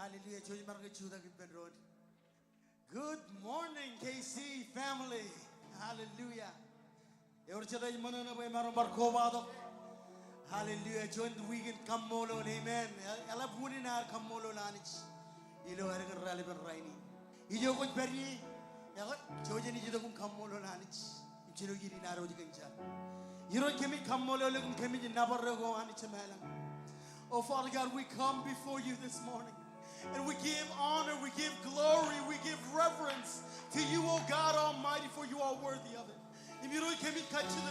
Hallelujah. Good morning, KC family. Hallelujah. Hallelujah. Join the weekend. Come on, amen. Ela bulinar come on, lanich. Ilo harga relevant raini. Ijo kuch beri. Ela jojen ijo kum come on, lanich. Ijo giri naro jigenja. Yiro kemi come on, lagum kemi jinabar rego anich melang. Oh Father God, we come before you this morning. And we give honor, we give glory, we give reverence to you, O God Almighty, for you are worthy of it. If you don't come in catch it,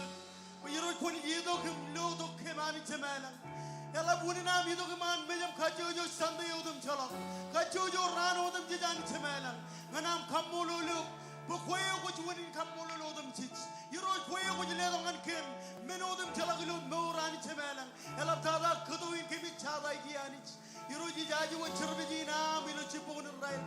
but you don't come you don't know the command to man. Ella Bunina, you don't command William Kajo Sunday Odom Chala, Kajo ran on them Jidan to man. When I'm Kamolo, but where would you win in Kamolo them teach? You don't where would you let them and Kim, men of them Telagulu, no Rani Tamalan, Ella Tada, Kudu in Kimichada Gianich. Yuroji Jaju and Chervina, Milochipon and Rail.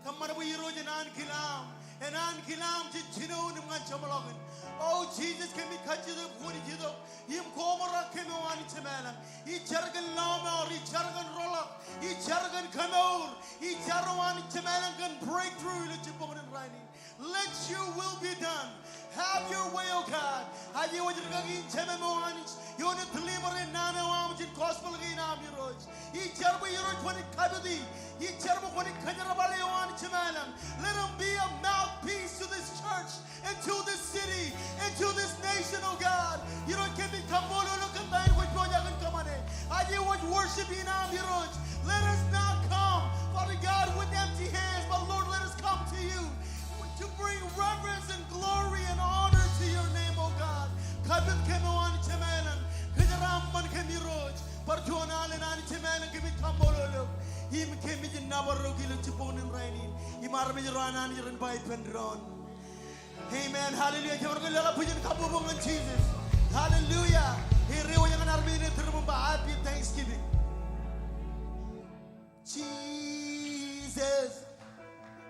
Come on, we Yurojan Kilam, and Ankilam Chino and Manchamalogan. Oh, Jesus can be cut to the Purijido, Yim Komora Kemo Anitaman, each Jargon Lama, each Jargon Roller, each Jargon Kanor, each Jarawan Tamalan can break through the Chipon and Riding. Let your will be done. Have your way, O God. Have you want to go in Tememoanich? You want to deliver in Nana Amjin Gospel in Amiroj. Each Jarbo Euro 20 Kabudi, each Jarbo 20 Kajarabaleon Chimalan. Let them be a mouthpiece to this church and to this city and to this nation, O God. You don't get me Kamolo look and bang with Boyagan Kamane. I you want worship in Amiroj. Let us not come, Father God, with empty hands, but Lord, let us come to you to bring reverence and glory and honor to your name, O God. Kabit kemoan chemanan, kajaramman kemiroj, parjonal and anchemanan kimi kambololo. Him kemi jinabaro kilo chiponin rainin. Imarmi ranan yiran by pendron. Amen. Hallelujah. Kemarga lala pujin kabubong on Jesus. Hallelujah. Hero yang army ni terumba happy Thanksgiving. Jesus.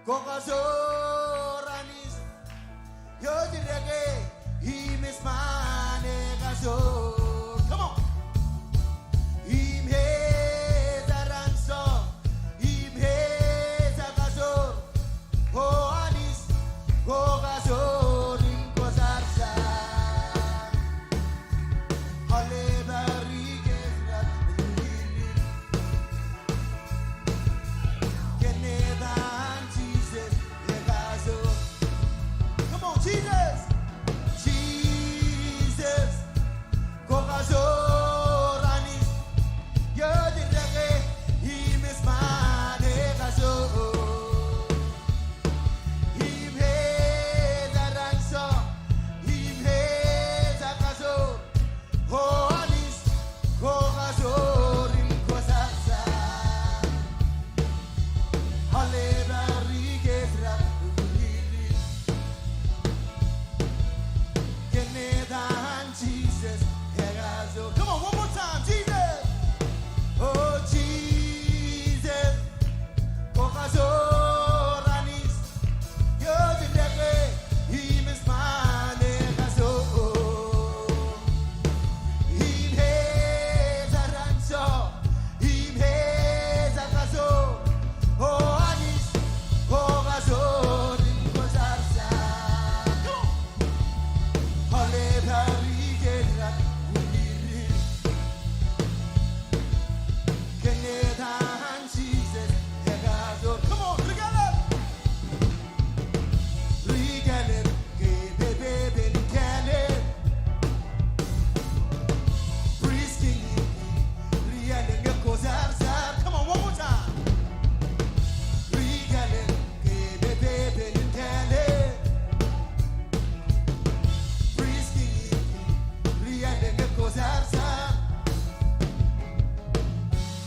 Gogazoranis, yo direge, him is mane gazo. Come on, him has a ransom, him has a gazo. Oh anis, gogazorin gozarsa. Halebari gezra, Jesus, Jesus, Gogazoranis, Yodirege, him is mane gazo. Him has a ransom, him has a gazo. Oh, anis, Gogazorin Gozasa. Halebari gezra. Jesus, come on, one more time, Jesus. Oh, Jesus, Gogazoranis, you're the devil, him is mane gazo. Him has a ransom, him has a gazo. Oh, anis, Gogazorin Gozarsa. Come on, together. Come on, one more time.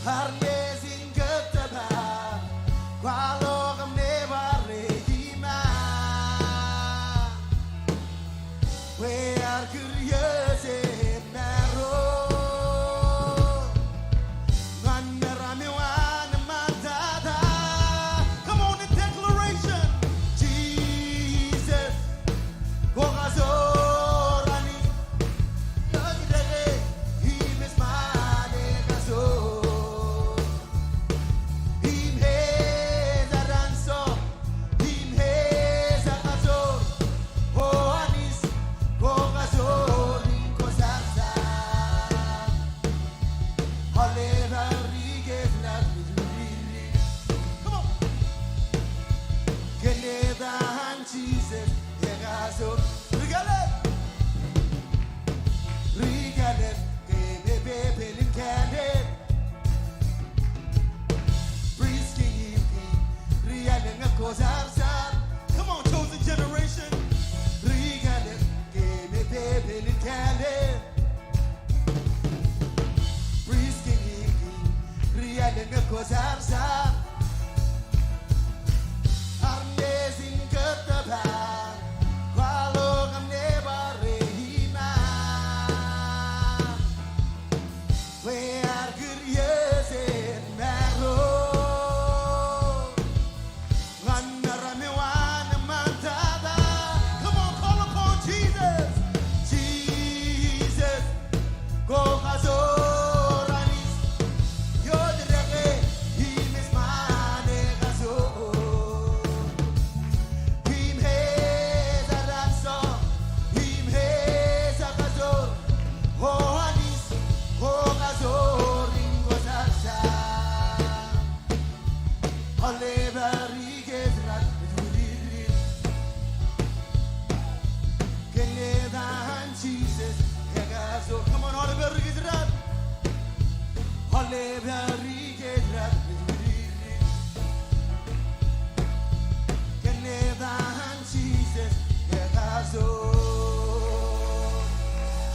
Harnezin göteba, qualogam nevare hima. We are curious in narrow. Come on in declaration. Jesus, Gogazorani, he is my name. Him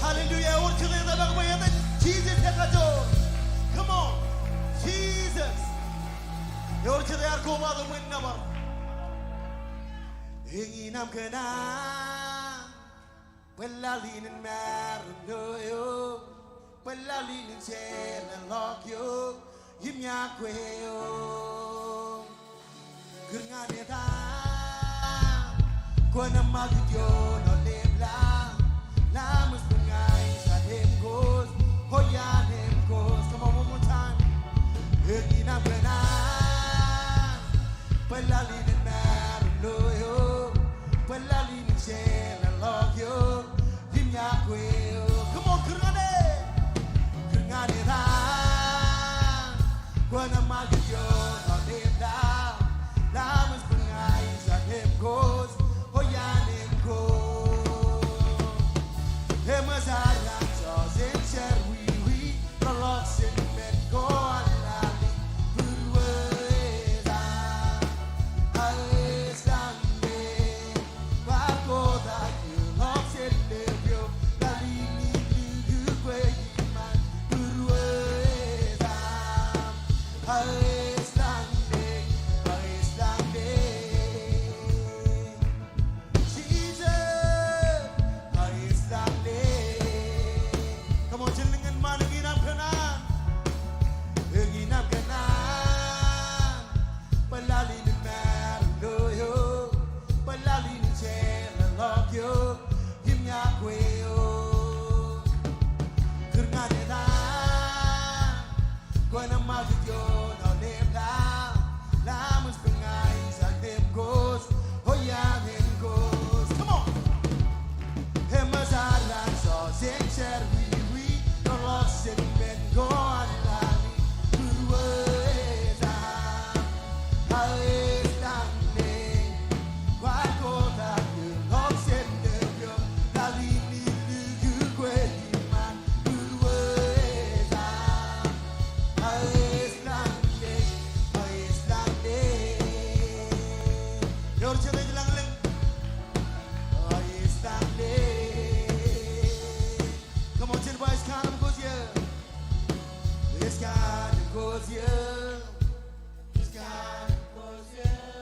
Hallelujah. Jesus, come on, Jesus. Your children go out the window. Hanging up, can I? Well, I lean and marry you. Well, I lean and share and lock you. Give me a quail. Good night, Gonna mug you, no labla. Lamus the guys, and him goes. Oh, yeah, him goes. Come on, one more time. Hanging up, can I? Well, I lean and marry you. Well, I lean and share and lock you. Give me a quail. Come on, Kurane. Kurane, Gonna mug you, no labla. Lamus the guys, and him goes. Oh, yeah, him goes. Him as I ran, so in share we, the lost in men go on.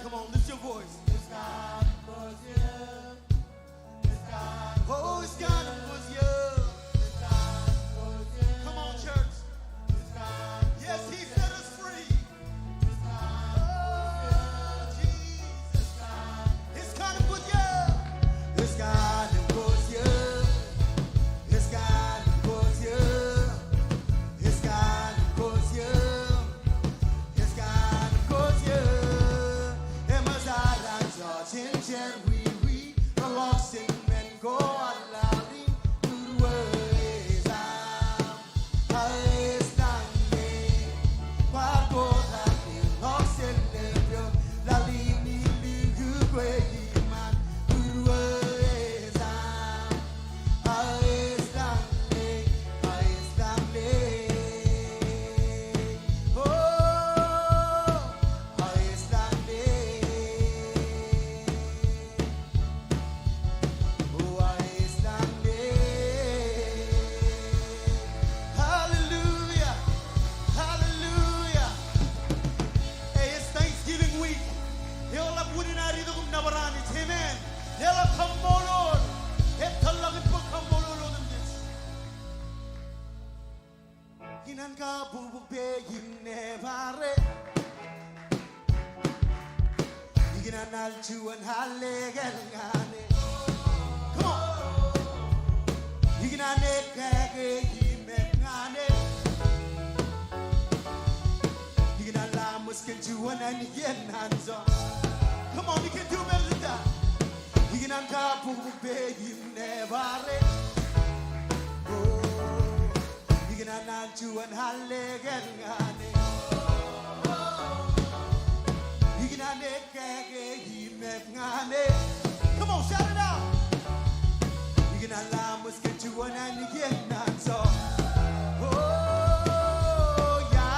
Come on, lift your voice. Oh, it's God because you. Come on, church. Yes, He set us free. Oh, Jesus. It's God because you. It's God because you. It's God because you. It's God because you. It's God because you. We the lost in men go on loving good ways. I standing, what go that lost in them, loving me good ways, man, good ways. I standing, oh, I standing. Hinanka bubupe yinevare Yiginanal chuan halegelngane Come on Yiginane kage yimengane Yiginala muskin chuan and yenanzo Come on, you can do better than that Yiginanka bubupe yinevare Yiginanal chuan halegelngane Yiginane kage yimengane Come on, shout it out Yiginala muskin chuan and yenanzo Oh, yeah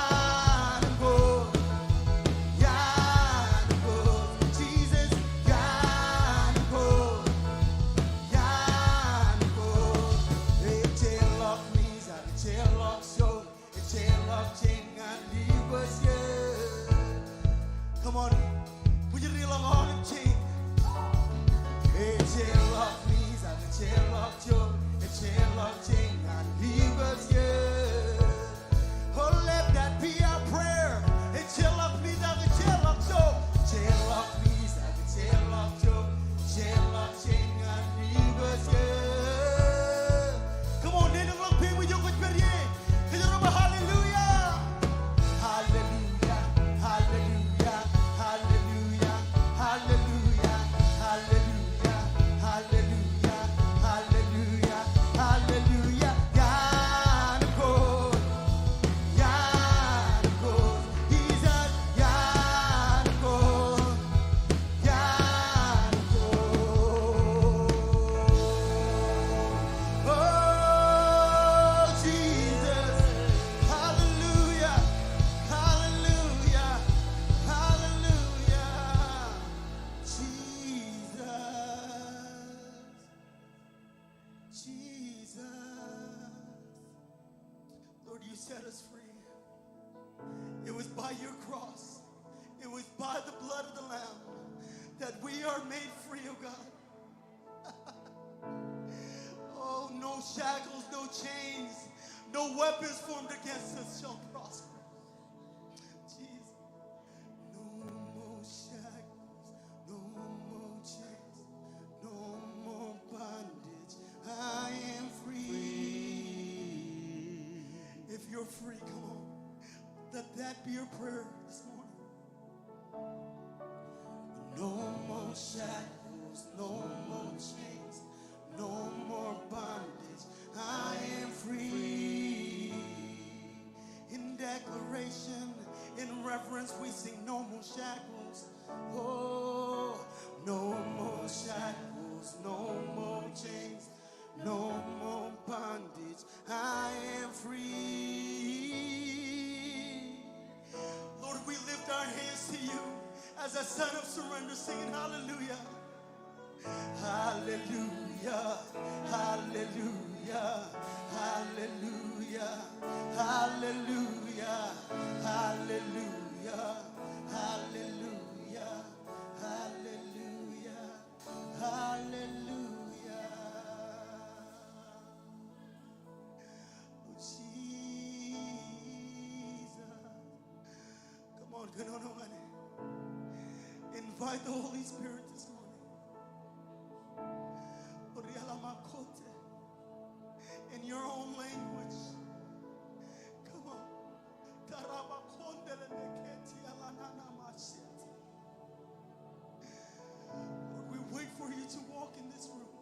Jesus, Lord, you set us free. It was by your cross, it was by the blood of the Lamb that we are made free, oh God. Oh, no shackles, no chains, no weapons formed against us shall prosper. Jesus. No more shackles, no more chains, no more bondage. I am free. If you're free, come on. Let that be your prayer this morning. No more shackles, no more chains, no more bondage. I am free. In declaration, in reverence, we sing no more shackles. Oh, no more shackles, no more chains, no more bondage. I am free. Lord, we lift our hands to you as a sign of surrender, singing hallelujah. Hallelujah, hallelujah, hallelujah, hallelujah, hallelujah, hallelujah, hallelujah, hallelujah. Oh, Jesus. Come on, come on, honey. Invite the Holy Spirit this morning. In your own language. Come on. Lord, we wait for you to walk in this room.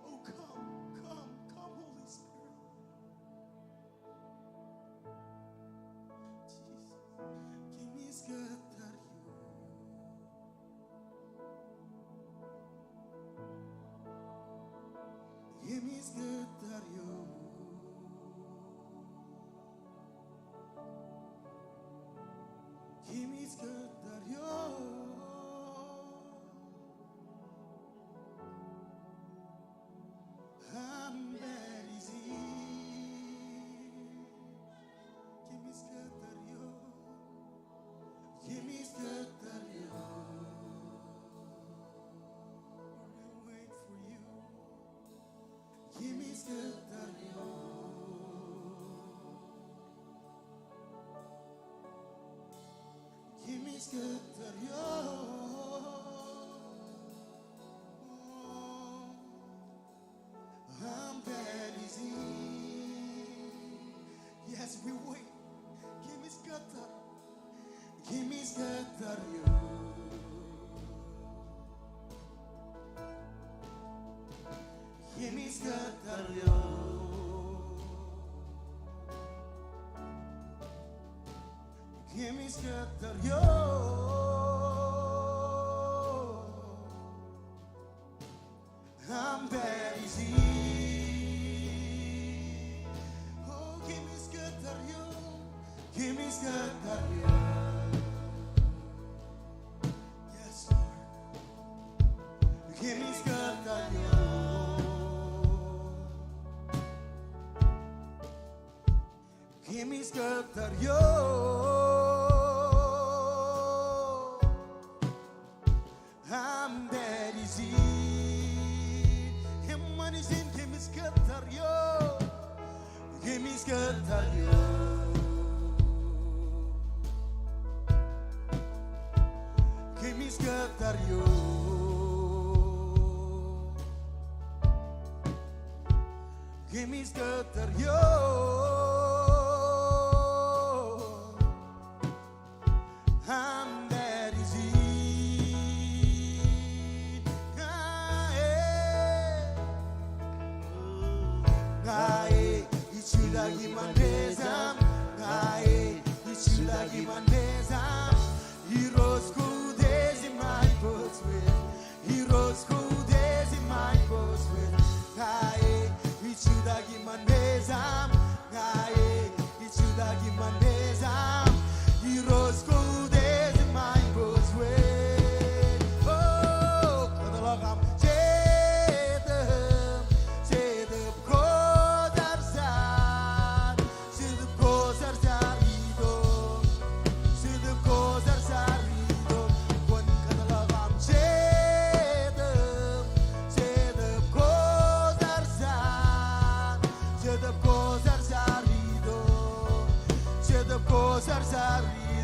Oh, come, come, come, Holy Spirit. Jesus. Give me good. Kim's good that you. Kim's good that you. I'm very easy. Kim's good that you. Kim's good that you. We'll wait for you. Kim's good that you. Kim's good that you. I'm that easy. Yes, we wait. Kim's good that. Kim's good that you. Kim's good that you. Kim's good that you. I'm that easy. Oh, Kim's good that you. Kim's good that you. Yes, Lord. Kim's good that you. Kim's good that you. I'm that easy. Him when he's in Kim's good that you. Kim's good that you. Kim's good that you. Kim's good that you. I'm that easy. Ichilagi manezam, ichilagi manezam. Heroes who days in my books with. Heroes who days in my books with. Ichilagi manezam.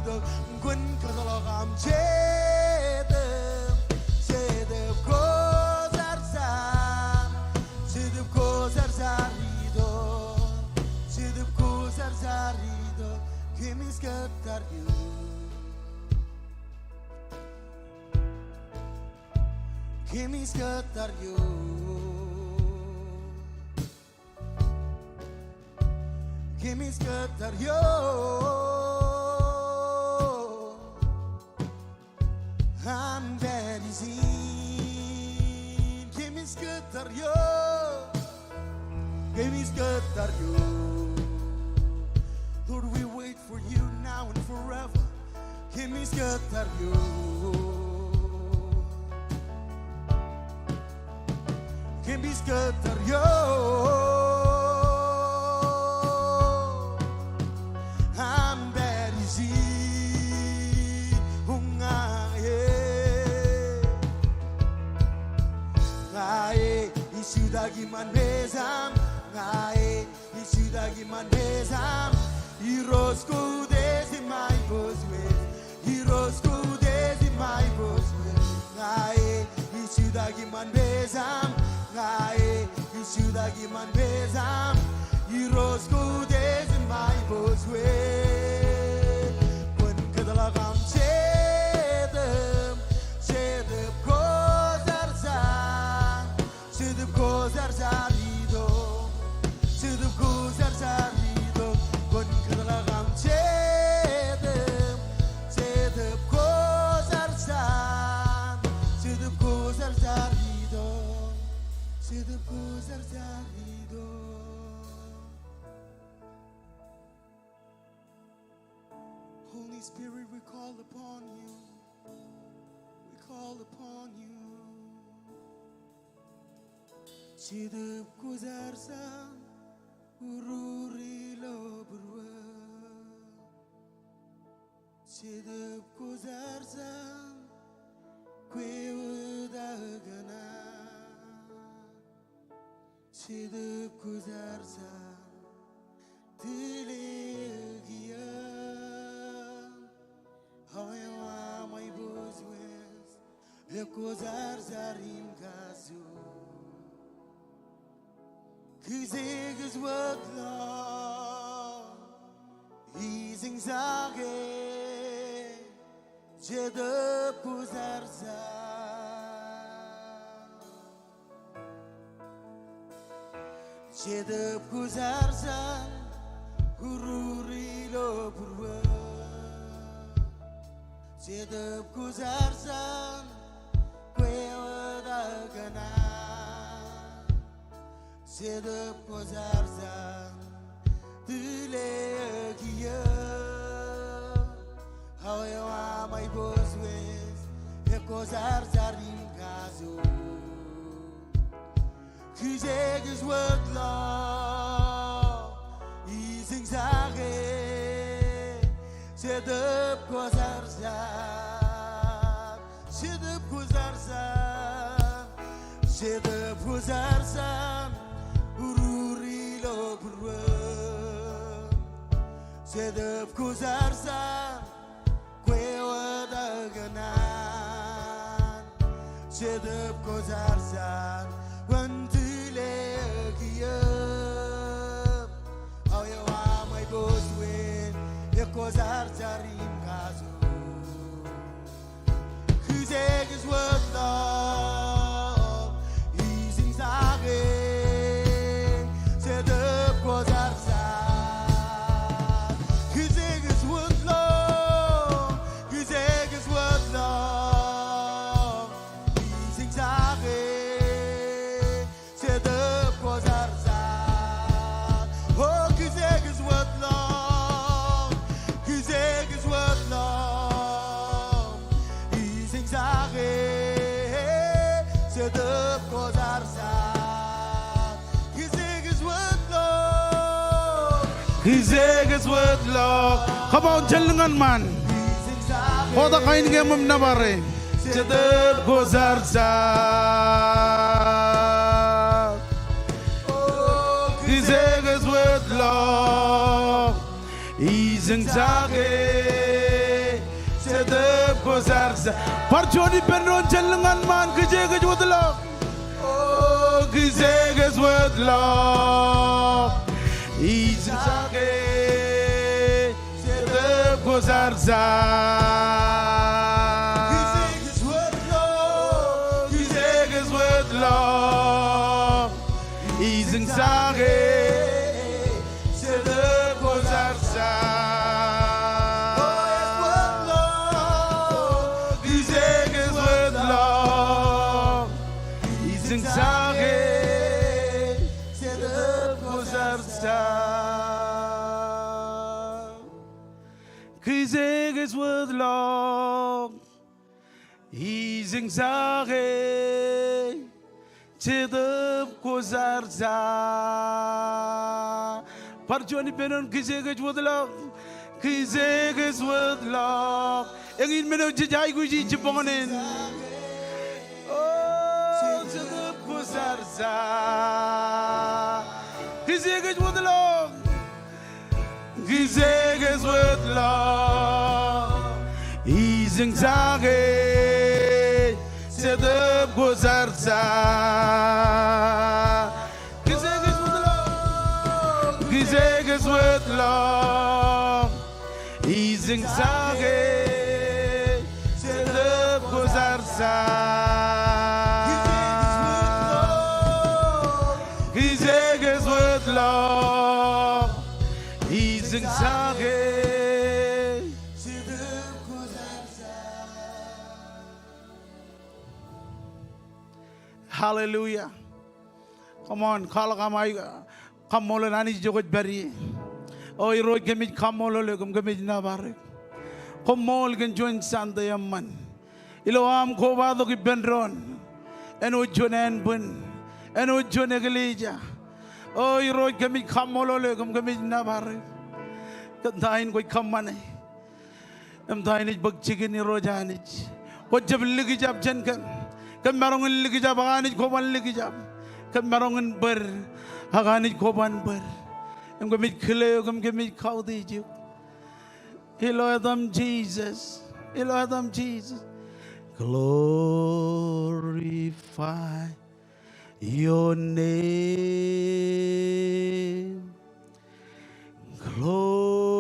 rido Gun kadalagam Chedem Chedem Kozarsam Chedem Kozarsarido Chedem Kozarsarido Kimis katar you Kimis katar you Kimis katar you I'm very seen Kimis katar you Kimis katar you Lord, we wait for you now and forever. Kimis katar you Kimis katar you I'm very seen Ngae isudagi man bezam Ngae isudagi man bezam Heroes go desi my boss with Heroes go desi my boss with Ngae isudagi man bezam Ngae isudagi man bezam Heroes go desi my boss with Kun kadalagam Chedem Chedem Kozarsam Chedem Kozarsarido Chedem Kozarsarido Kun kadalagam Chedem Chedem Kozarsam Chedem Kozarsarido Chedem Kozarsarido Holy Spirit, we call upon you. We call upon you. Chedem Kozarsam Ururi lo burwa Chedem Kozarsam Kwewudagana Chedem Kozarsam Dilegia Hawa my bozwes Le Kozarzarim gazu Kizig's work long Easing Zage Jedep Kuzarza Jedep Kuzarza Ururi lo burwa Jedep Kuzarza Kwewadagana Chedem Kozarsam Dilegia Hawa my boss with Le Kozarzarim gazu Kizeg's word law Easing Zage Chedem Kozarsam Chedem Kozarsam Chedem Kozarsam Ururi lo burwa Chedem Kozarsam Kwewadagana Chedem Kozarsam Wantilegia Hawa my boss with Le Kozarzarim gazu Kizeg's word long Easing Zage Chedem Kozarsam Kizeg's word long Kizeg's word long Easing Zage Chedem Kozarsam Oh Kizeg's word long Kizeg's word long Easing Zage Chedem Kozarsam Kizeg's word long Kizeg's word long Come on jalangan man Hoda kain ke mum nabare Chedem Kozarsam Kizeg's word long Easing Zage sedap ko sarsa. Parjoni penron jalangan man kejegas with love. Oh, kejegas with love. Izin sake sedap ko sarsa. Kejegas with love. Izin sake sedap ko sarsa. Kezeges with love, he's exalted, sedap kozarza. Parjoni penon kezeges with love, kezeges with love. Engin menon jajai guji jeponganin. Oh, sedap kozarza. Kezeges with love. Kezeges with love, he's exalted, sedap kozarsa. Kezeges with love, kezeges with love, he's exalted, sedap kozarsa. Kezeges with love. He's exalted. Hallelujah. Come on, call kamay kamolo nani jogot bari. Oh, iro gemit kamolo legum gemit nabarek. Komol gen join sanda yaman. Iloam ko bado ki benron. Eno jonen bun. Eno jonegelija. Oh, iro gemit kamolo legum gemit nabarek. Kantain koi kamane. Kantain ich bagchigin iro janich. Ko jab ligi jab jen kan. Kan marongin ligi jab aganich ko ban ligi jab. Kan marongin ber aganich ko ban ber. Em gemit khile em gemit khau diju. Ilo adam Jesus. Ilo adam Jesus. Glorify your name. Glorify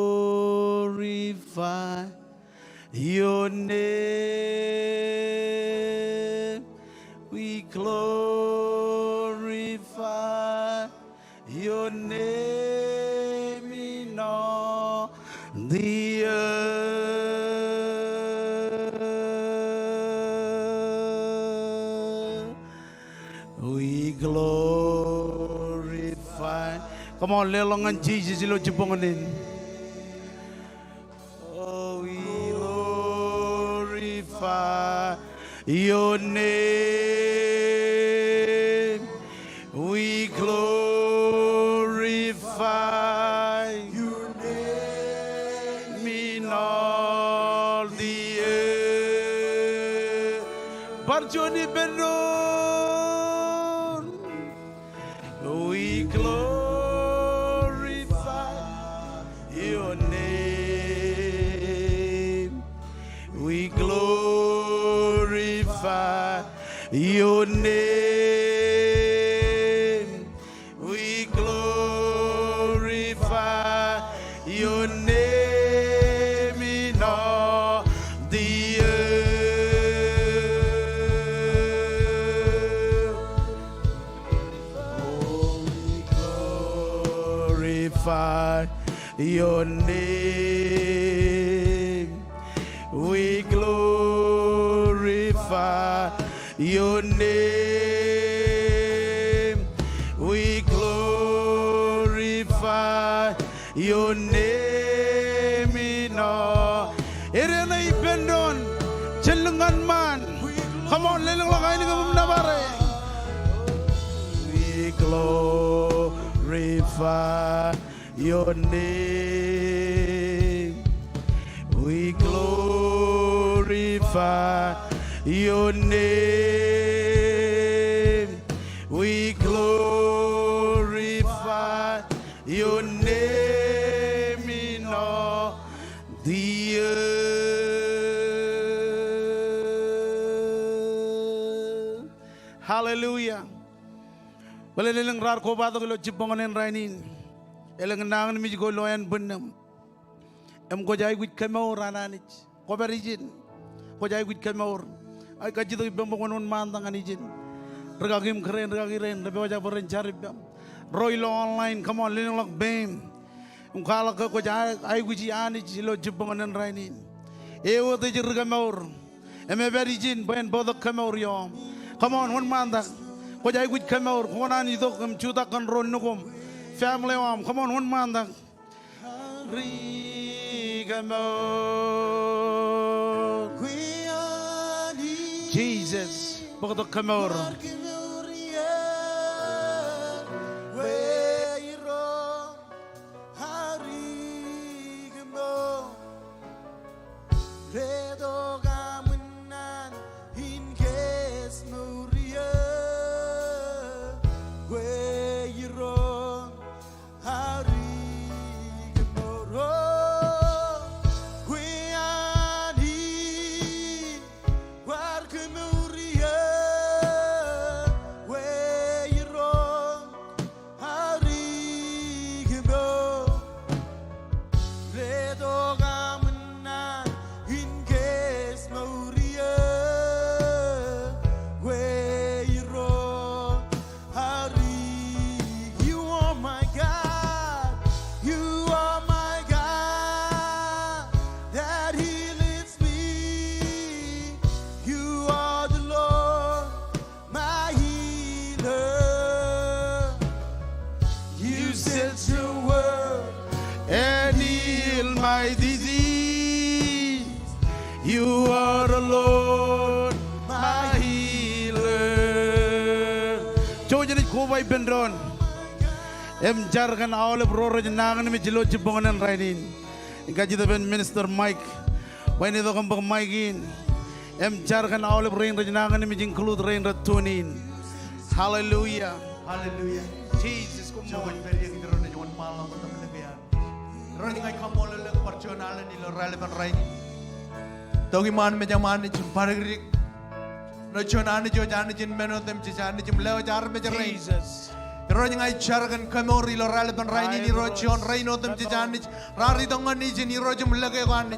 your name. We glorify your name in all the earth. We glorify. Come on, lelongan Jesus ilo jeponganin. Oh, we glorify your name. We glorify your name in all the earth. Barjoni benon. We glorify your name. We glorify your name. We glorify your name in all the earth. Oh, we glorify your name. We glorify your name. We glorify your name in all. Irena ipendon celungan man. Come on, lelang lakai ni kamu nabare. We glorify your name. We glorify your name. We glorify your name in all the earth. Kalelelang rar ko ba to kilo chiponganen rainin. Elang nangan mi go loyan bunam. Ko jay gud kamaur ananich. Ko berijin. Ko jay gud kamaur. Ay kajito ibang mandang anijin. Regagim keren regagiren rebe wajah beren charibam. Roy lo online come on lining lock bam. Kala ko jay ay guji anich lo chiponganen rainin. Ewo te jirgamaur. Berijin ben bodok kamaur yom. Come on one mandang. Ko jay gud kamaur ko nani to kem chuta kan ron nukum. Family om, come on, one man. Jesus, pokok kamor. My disease, you are the Lord, my healer. Jojo ni kuwai bendron. Jarkan awal beroro jenangan mi jelo jebongan rainin. Gaji tu ben Minister Mike. When itu kampung Mike in. Jarkan awal berain jenangan mi jingklut rain ratunin. Hallelujah. Hallelujah. Jesus, come Jangan on. beri yang kita jangan malam atau melebihan. Orang yang kamu lelak perjuangan ini relevan rain. Tahu iman menjaman ini cumparigrik. Nasional ini jo jangan jin menotem jangan jin lewat jar menjerai. Jesus. Orang yang ajarkan kamu relevan rain ini rojion rain otem jangan rari dongan ini jin rojum lagi kan.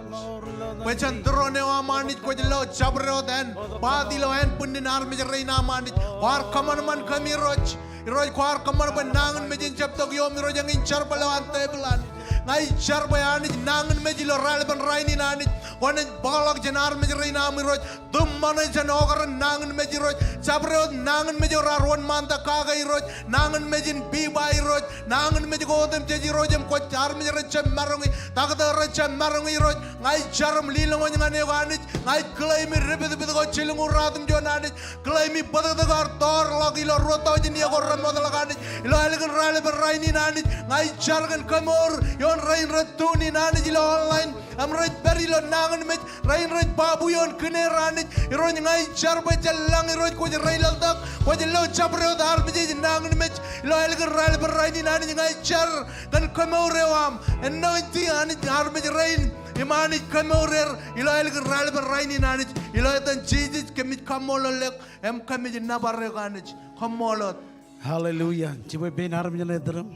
Macam drone aman ini kau jelo cabro dan badilo en punin army menjerai aman ini. War kaman kami roj. Iroj kuar kamar benangan mejin cap tok yom iroj yang incar balawan tebelan ngai car bayani nangan mejilo relevan raini nani wana balak jenar mejrai nam iroj dum mana jen ogar nangan mejiroj cabrod nangan mejora ron manta kaga iroj nangan mejin biba iroj nangan mejigodem jeji rojem ko car mejrai cem marungi takda recem marungi iroj ngai charam lilong ngane wani ngai klaimi rebed bed ko chilungu ratum jonani klaimi badadagar tor lagi lo roto jini ko modal kan ilo elegan relevan raini nani ngai jargan kamor yon rain ratuni nani ilo online am right beri lo nangan met rain right babu yon kene rani iro ngai jar ba jalang iro ko rain lo tak ko lo chapro dar beji nangan met ilo elegan relevan raini nani ngai jar kan kamor rewam anointing ani har met rain imani kamorer ilo elegan relevan raini nani ilo tan Jesus kemit kamolo lek em kemit nabarre ganich kamolot. Hallelujah. Coba benar menjadi dalam.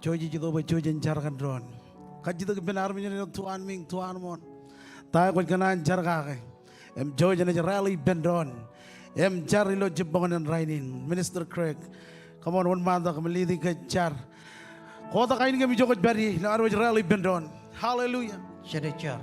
Joji itu baca jencarkan drone. Kaji itu benar menjadi Tuhan ming Tuhan mon. Tak kau kena jar kaki. Joji ni rally bendron. Cari lo jebangan rainin. Minister Craig. Come on one mantap kami leading ke jar. Kau tak kain kami jokot beri. Lalu rally bendron. Hallelujah. Sedecar.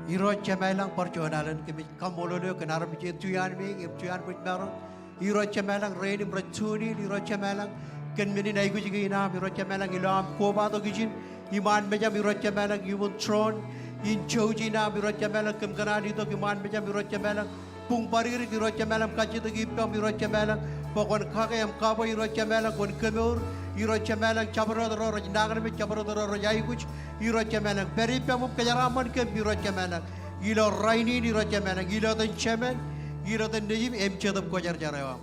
Iro cemelang perjuangan kami kambololo kenar bici tuyan ming tuyan pitbaron. Iro cemelang ready bercuni iro cemelang ken meni naigu juga ina iro cemelang ilam koba to gijin iman meja iro cemelang imun tron in chojina iro cemelang kem kanadi to iman meja iro cemelang pung parir iro cemelang kaji to gipam iro cemelang pokon kage am kabo iro cemelang kon kemur iro cemelang cabro ro nagar me cabro ro jai kuch iro cemelang peri pam kejaraman ke iro cemelang ilo raini iro cemelang ilo ten cemen iro ten nejim em chedam ko jar jarawa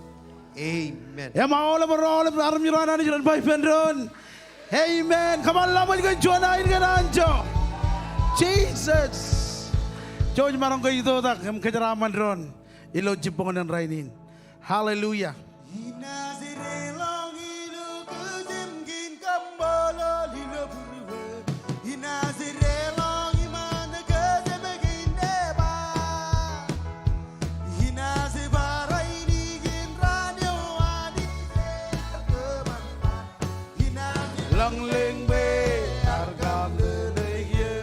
amen Ya mau le army rana ni jalan baik bendron. Amen. Come on lama juga juana ini kan anjo. Jesus. Jauh marang ko itu tak kem kejaraman dron. Ilo jipongan rainin. Hallelujah. Inazirelong lang ling be argam de ye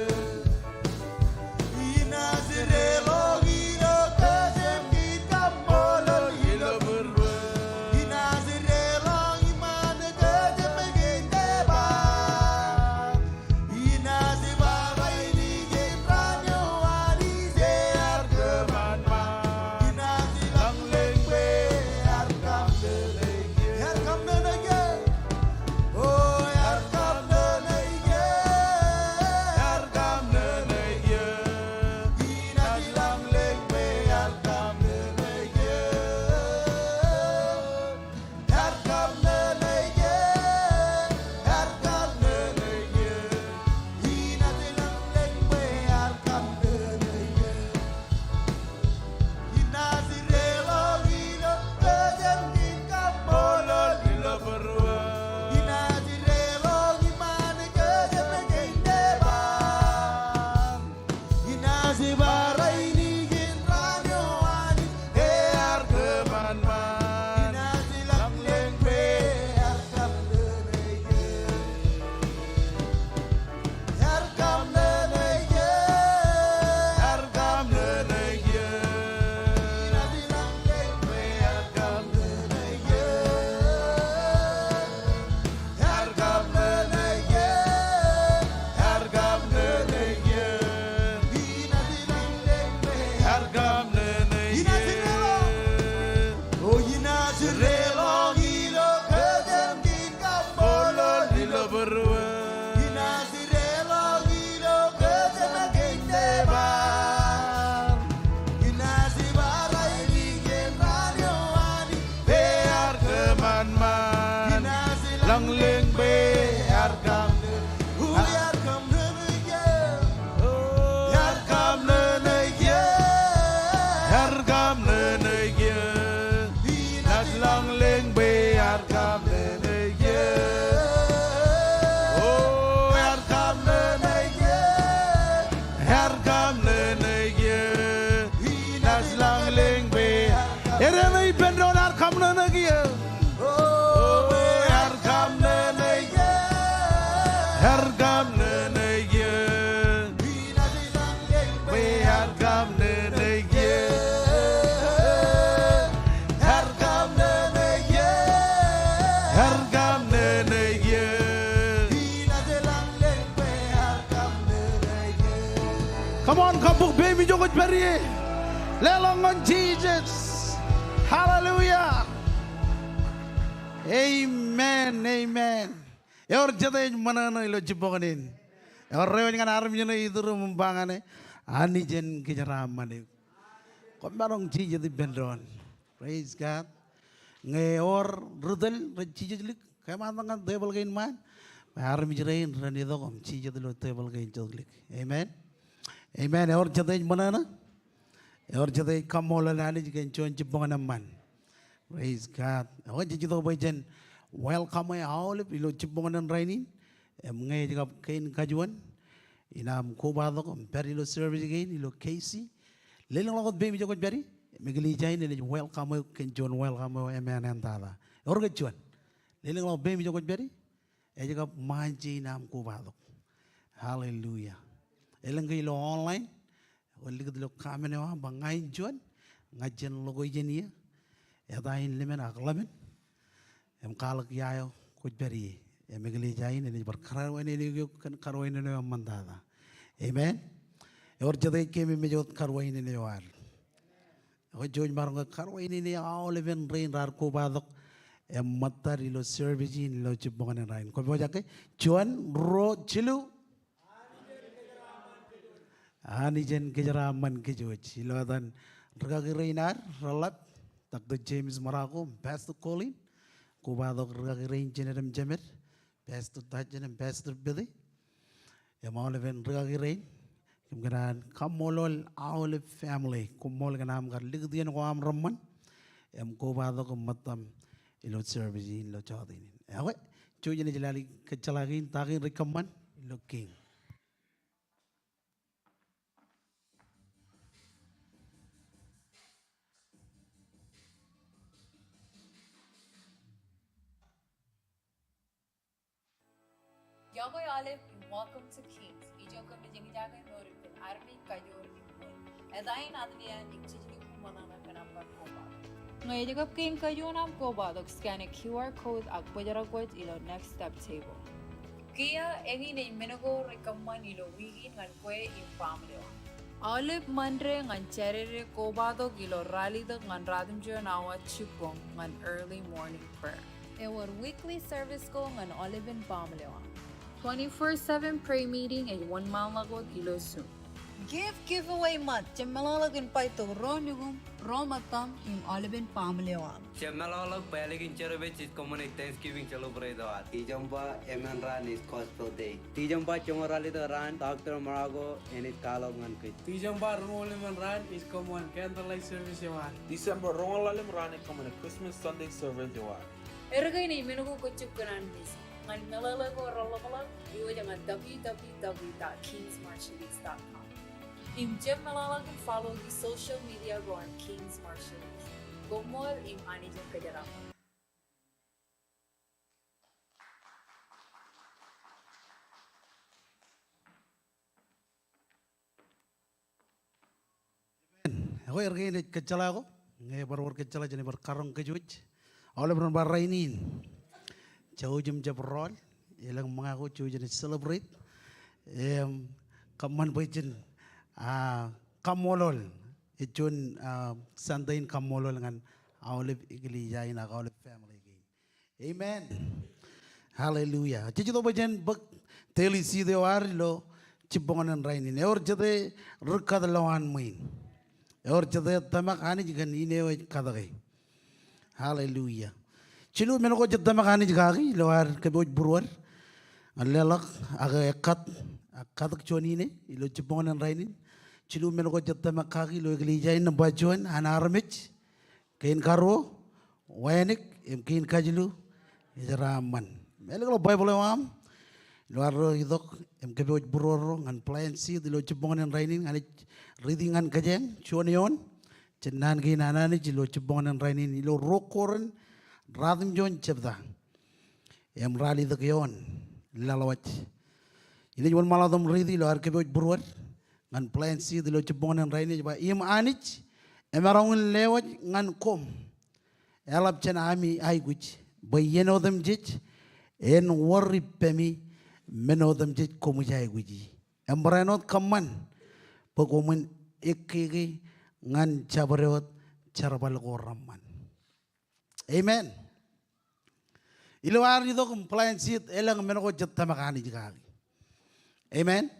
Inazirelo hilo kajem git kamolo hilo berwe Inazirelo iman kajem git deba Inazibaba ini gitranyo ani sear keman ma Inazilang lengbe arkam delege Arkam delege Oh arkam delege argam de ye Inazilang lengbe arkam delege Arkam delege Arkam delege Inazilang lengbe arkam delege Inazirelo hilo kajem git kamolo hilo berwe Inazirelo iman kajem git deba Inazibara ini gitranyo ani ear keman ma Inazilang lengbe arkam delege Arkam delege argam de ye Inazilang lengbe arkam delege Arkam delege argam de ye Inazilang lengbe argam de ye Oh Inazirelo hilo kajem git kamolo hilo berwe Inazirelo hilo kajem git deba Inazibara ini gitranyo ani bear keman man lang ling be argam Arkam delege argam de ye argam de ye nat lang ling be argam de ye oh argam de ye argam de ye nat lang ling be ere me pendon argam de ye oh argam de ye argam de ye be argam de ye argam de ye argam de ye Come on, kampung baby jogot beri. Lelongan Jesus. Hallelujah. Amen, amen. Yor jatay manana ilo jiboganin. Yor rewan kan aram yun iduro mumbangane. Ani jen kijaramane. Kombarong Jesus di bendron. Praise God. Ngayor rudal Jesus lik. Kaya matang table gain man. Aram jirain ranido kom Jesus lo table gain joglik. Amen. Amen. Yor jatay manana. Yor jatay kamola nani jigen chon jibongan man. Praise God. Ako jijito ba jen welcome ay all ilo jibongan rainin. Ngay jigap kain kajuan. Inam kubado ko perilo service again ilo Casey. Lelang lakot baby jokot beri. Migli jain ni welcome ay ken John welcome ay amen antala. Yor kajuan. Lelang lakot baby jokot beri. E jigap manji nam kubado. Hallelujah. Elang kayo online. Wali ko dilo kamen wa bangay juan. Ngajen logo jenia. Yadain limen aklamen. Em kalak yayo kujberi. Em migli jain ini berkarwan ini kan karwan ini mandada. Amen. Or jadai kemi mejot karwan ini war. O joj marong karwan ini all even rain rar ko badok. Em matar ilo service in lo chibongan rain. Ko bo jake juan ro chilu. Ani jen kejaraman kejoj. Ilo dan ragagi rainar ralap. Dr. James Marako, Pastor Colin, Kubadok Ragarin General Jemer, Pastor Tajan and Pastor Billy, Yamolivan Ragarin, Kimgaran, Kamolol, our family, Kumolganam got Ligdian Wam Roman, Kubadok Matam, Ilo Service in Lochadin. Awe, Chujan Jalali Kachalagin, Tagin recommend, looking. Jogo Olive, welcome to Kings. Ijogo Mijingajaga Noripin, Army Kayor Nimoy. Edain Adlian, Ichiji Manana Kanambar Koba. Ngayon King Kayunam Koba, scan a QR code at Pajaragwat ilo next step table. Kia, any name Menago recommend ilo wigin and kwe in family. Olive Mandre and Cherry Kobado ilo rally the Nandradimjo Nawa Chipong an early morning prayer. Our weekly service ko ng Olive and family. 24/7 prayer meeting ay 1 mile lago kilo soon. Giveaway month. Jamalalagan pa ito ron matam yung Olive and family. Chemalalog paligin cherubit is common Thanksgiving celebrate at Tijamba Eman Ran is Gospel Day. Tijamba Chomorali the Ran, Dr. Marago, and it Kalog Mankit. Tijamba Rongalim Ran is common candlelight service yawan. December Rongalim Ran is common Christmas Sunday service yawan. Ergay ni minugo kuchup kanan mis. Ngan nalalago rolamalag iwa jangan www.kingsmarshallese.com. Im Jim malalagan follow the social media go on Kings Marshallese. Go more im ani jam kajaram. Ako ergay ni kacala ako. Ngayon baru kacala jadi berkarong kejuj. Oleh beron barainin. Jauh jam jabrol. Ilang mengaku jauh jadi celebrate. Kaman bajen. Kamolol. Ijun sandain kamolol dengan Olive igli jain ak Olive family. Amen. Hallelujah. Cici to bajen bak teli si dewar lo cibongan rainin. Eur jade rukad lawan main. Eur jade tamak ani jigan ini oi kadai. Hallelujah. Cilu menoko jade tamak ani jigagi lawar keboj buruar. Alelak aga ekat kadak cuan ini ilo cibongan rainin. Cilu menoko jade tamak kagi lo igli jain nabajuan anarmich. Kain karo, wayanik, kain kajilu, izraman. Mele kalau Bible am, luar idok, keboj buroro, ngan pelayan si, dilo cebongan rainin, ngan reading ngan kajeng, cuanion, cenan kain anani, dilo cebongan rainin, ilo rokoran, radim jon cebda, rali dok yon, lalawat. Ini jual maladom reading, luar keboj buror, ngan pelayan si, dilo cebongan rainin, coba anich. Emarong lewat ngan kom, elap cina ami aiguch, bayeno dem jij, en worry pemi, meno dem jij komu jai guji. Embarenot kaman, pagomen ekegi ngan cabarewat carabal goraman. Amen. Iluar itu komplain sit elang meno ko jetta makani jikagi. Amen.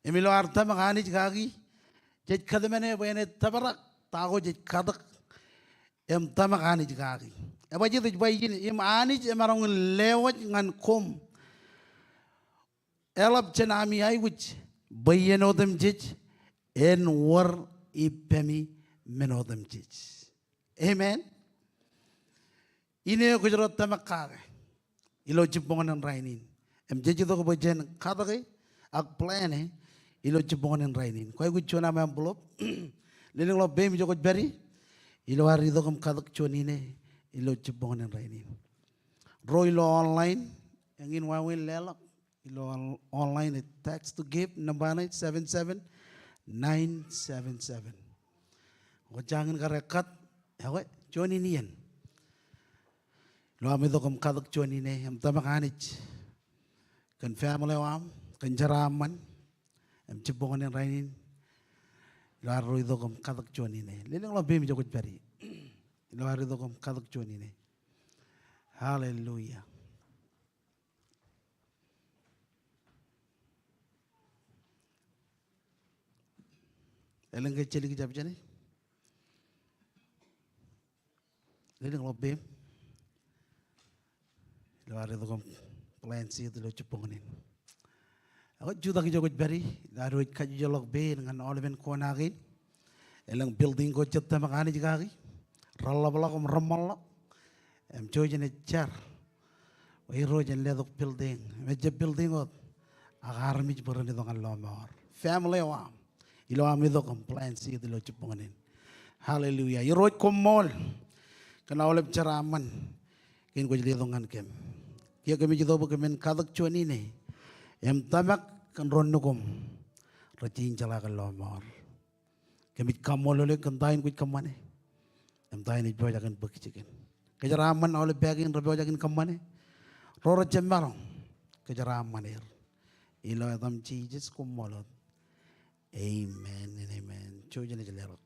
Emiluar ta makani jikagi, jij kademene bayane tabarak. Tahu jadi kadak tamak ani jikaki. Apa jadi bayin ani orang lewat ngan kom. Elap cenami ay wich bayin odem jij en war ipemi menodem jij. Amen. Ini kujarat tamak kage. Ilo cipongan rainin. Jadi tu kebajian kadak ak plan ilo cipongan rainin. Kau ikut cuna memblop. Liling lo bem jokot beri, ilo hari itu kem kadak cuan ini, ilo cebongan rainin. Roy lo online, yang wawin lelak, ilo online text to give number 977-977. Kau jangan karekat, ya cuan ini yan. Lo am itu kem kadak cuan ini, am tamak anich, kan family wam, kan jaraman, am cebongan rainin. Lalu itu kom katak cuan ini. Liling lo bim jokut beri. Lalu itu kom katak cuan ini. Hallelujah. Elang kecil lagi jawab jani. Liling lo bim. Lalu itu kom plan si itu lo cepunganin. Ako juda ki jogot beri, lalu kaji jolok be dengan oliven konagin, elang building ko jetta makani jikaki, ralla bala kom ramal, jojen echar, rojen ledok building, meja building ot, agar mij berani dengan lomor, family wam, ilo am itu compliance itu lo cepunganin, hallelujah, iroj komol, kena olive ceraman, kin ko jadi dengan kem, kia kami jadi kemen kadak cuan ini. Em tamak kan ronnukum. Rajin calakan lomor. Kemit kamolole kentain kuit kamane. Em tain it bojakan bekichikin. Kejaraman oleh bagin rebojakin kamane. Roro cembarong. Kejaraman er. Ilo etam Jesus kumolot. Amen and amen. Chojan is lerot.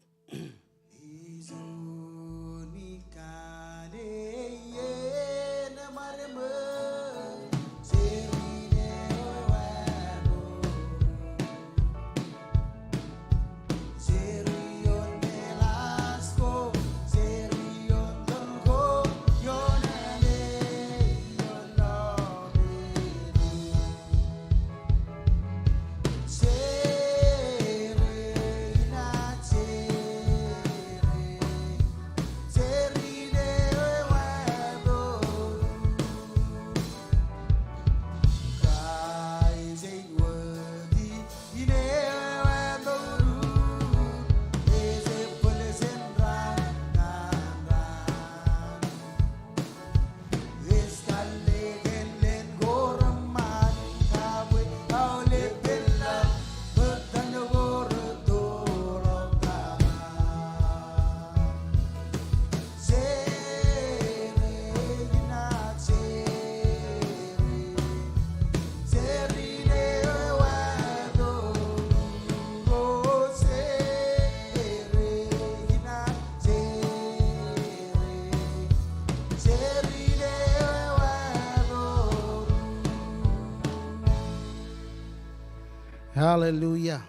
Hallelujah.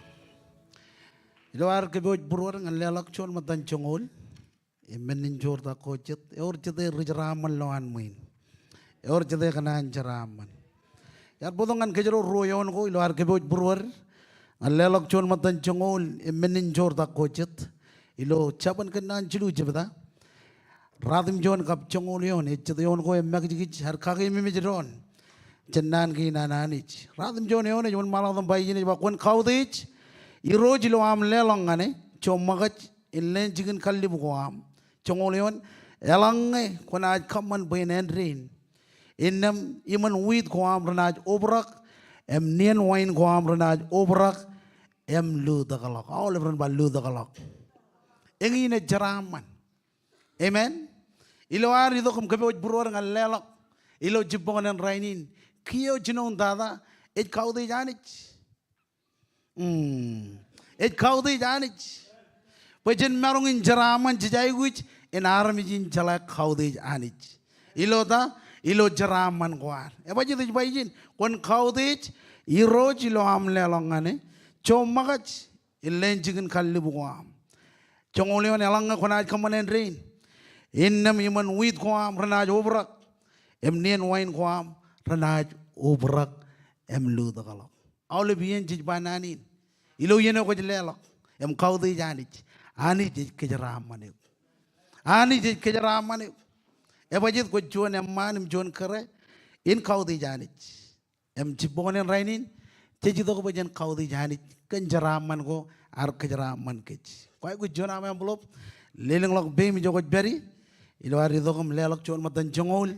Luar ke boj burur ngan lelak chon matan chongol. Imenin jor ta kochet. Eor chete rijraman loan muin. Eor chete kanan jaraman. Yar bodongan kejero royon ko luar ke boj burur ngan lelak chon matan chongol. Imenin jor ta kochet. Ilo chapan kanan chilu jebda. Radim jon kap chongol yon. Echet yon ko emmak jigich har kage mimijiron. Cenan ki nananich. Radim jon yon jon malam bayi ni bakwan kaudich. Irojilo am lelangane chomagach inlen jigen kalli buam. Chongolion elange kona kaman bain endrin. Innam iman wheat koam ranaj obrak em nien wine koam ranaj obrak em lu dagalak. All everyone ba lu dagalak. Engi ne jaraman. Amen. Ilo ari do kum kabe buror ngal lelak. Ilo jibongan rainin. Kiyo jinon dada it kaude janich. Et kaude janich. Pajen marungin jaraman jajai guich in armijin chala kaude janich. Ilo jaraman kuar. Eba jadi bajin kon kaude iroj ilo am lelongane chomagach illen jigen kalli buam. Chongolion elanga konaj kamanen rain. Innam iman wheat kuam ranaj obrak. Emnien wine kuam ranaj obrak em lu dagalak. Aule bien jij bananin. Ilo yeno ko lelak. Em kaude janich. Ani jij kejaraman. Ani jij kejaraman. Eba jit ko jon em manim jon kare in kaude janich. Em jibonen rainin jeji do ko bajen kaude janich kan jaraman ko ar kejaraman kech. Ko ko jon am envelope leleng lok be mi jogo beri. Ilo ari do kom lelak jon matan jongol.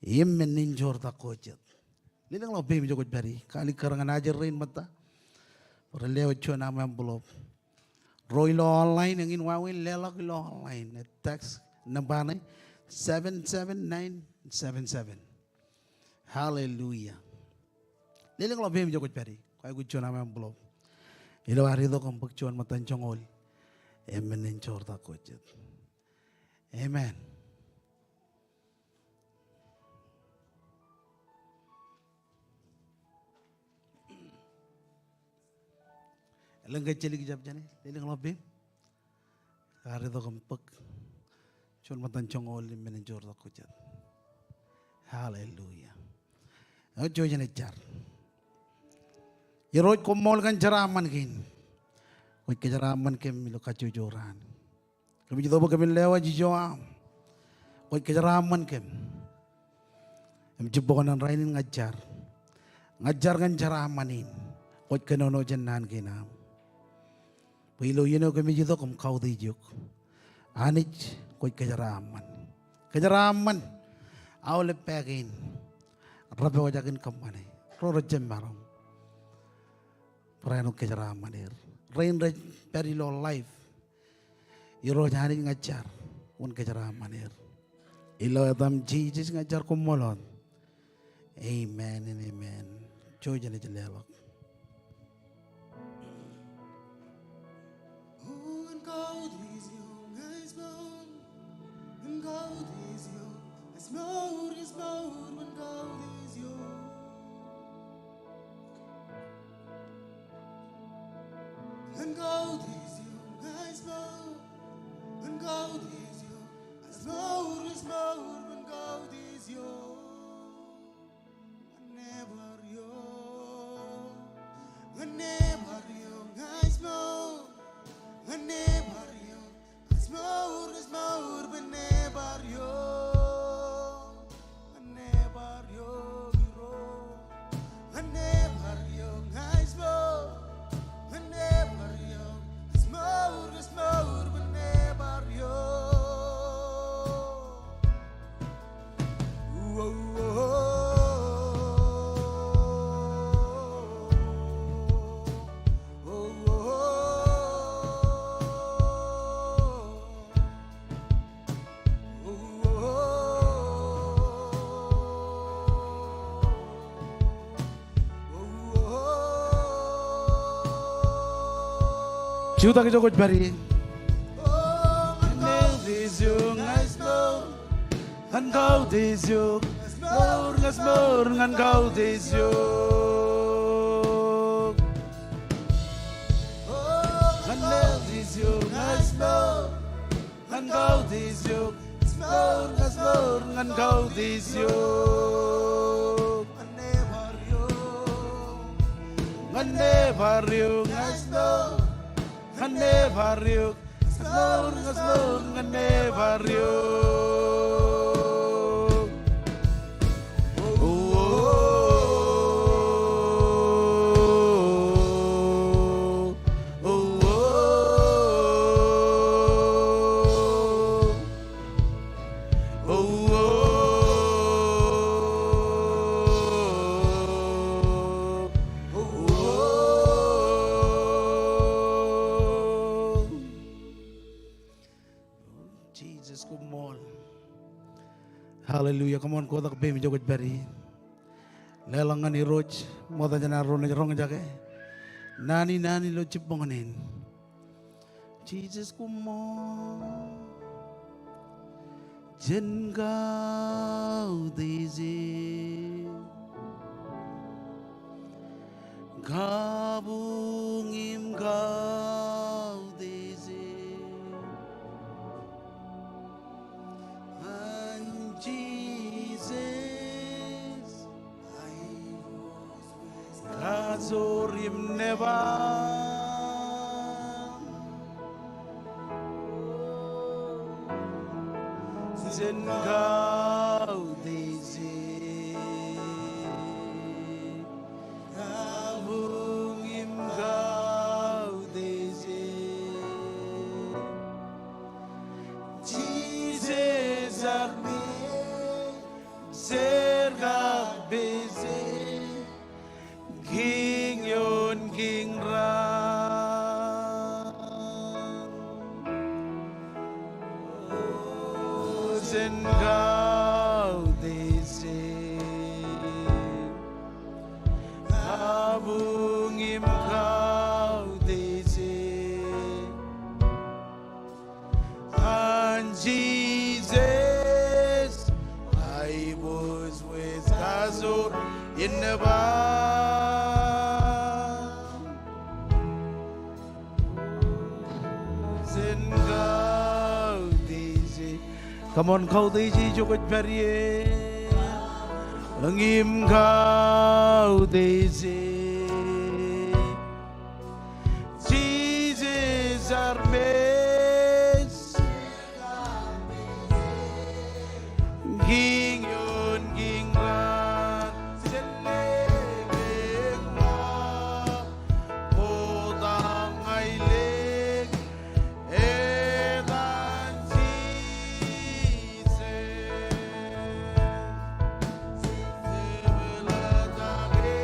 Yemen ninjor ta kochet. Leleng lok be mi jogo beri. Kali karangan ajar rain mata. Releo chon am envelope. Roy lo online yang in wawin lelak lo online. Text nambane 77977. Hallelujah. Leleng lo be mi jogo beri. Kaya ko chon am envelope. Ilo ari do kom chon matan chongol. Yemen ninjor ta kochet. Amen. Lengga celik jab jane, leleng lobe. Kare do kampak. Chon matan chongol menenjor do kochat. Hallelujah. Ajo jane char. Yeroj komol kan jaraman kin. Koi ke jaraman ke milo kacujoran. Kami jido ba kami lewa jijoam. Koi ke jaraman kem. Em jibonan rainin ngajar. Ngajar kan jaramanin. Koi ke nono jenan kinam. Pilo yeno kami jido kum kau dijuk. Anich koi kejaraman. Kejaraman. Awle pegin. Rabe wajakin kamane. Roro jembarong. Perayaan kejarah manir. Rain very low life. Iro nyari ngajar. Un kejarah manir. Ilo adam Jesus ngajar kumolon. Amen and amen. Joy jane jelelok. And gold is young as gold. And gold is young as mold is mold. When gold is young. And gold is young as mold. And gold is young as mold is mold. When gold is young. Whenever young. Whenever young as mold. Whenever young as mold is mold. Whenever young. Whenever young hero. Whenever young as mold. Whenever young as mold is mold. Whenever young. Juta ke jokot bari. Nel disung asmor, ngan kau disung, mor ngasmor ngan kau disung. Nel disung asmor, ngan kau disung, mor ngasmor ngan kau disung. Ngane variung asmor. Ngane variuk, ngasmur ngane variuk. Jesus kumol. Hallelujah. Come on, kotak bemi jogot bari. Lelangan ni roj, moda jana rong jake. Nani lo ciponganin. Jesus kumol. Jen kau dizi. Gabungim kau dizi. Jesus, Kazorim never. Zengau dizi, Kabungim kau dizi. Jesus armi. Serga beze King yon king ran Zengau dese Kabungim kau dese And Jesus I was with Kazor in the bar. Zengau dizi. Come on, kau dizi jokot bari. Ngim kau dizi. Jesus our best. King yun king ran selebeng ma podang ay leg edan Jesus sebela dage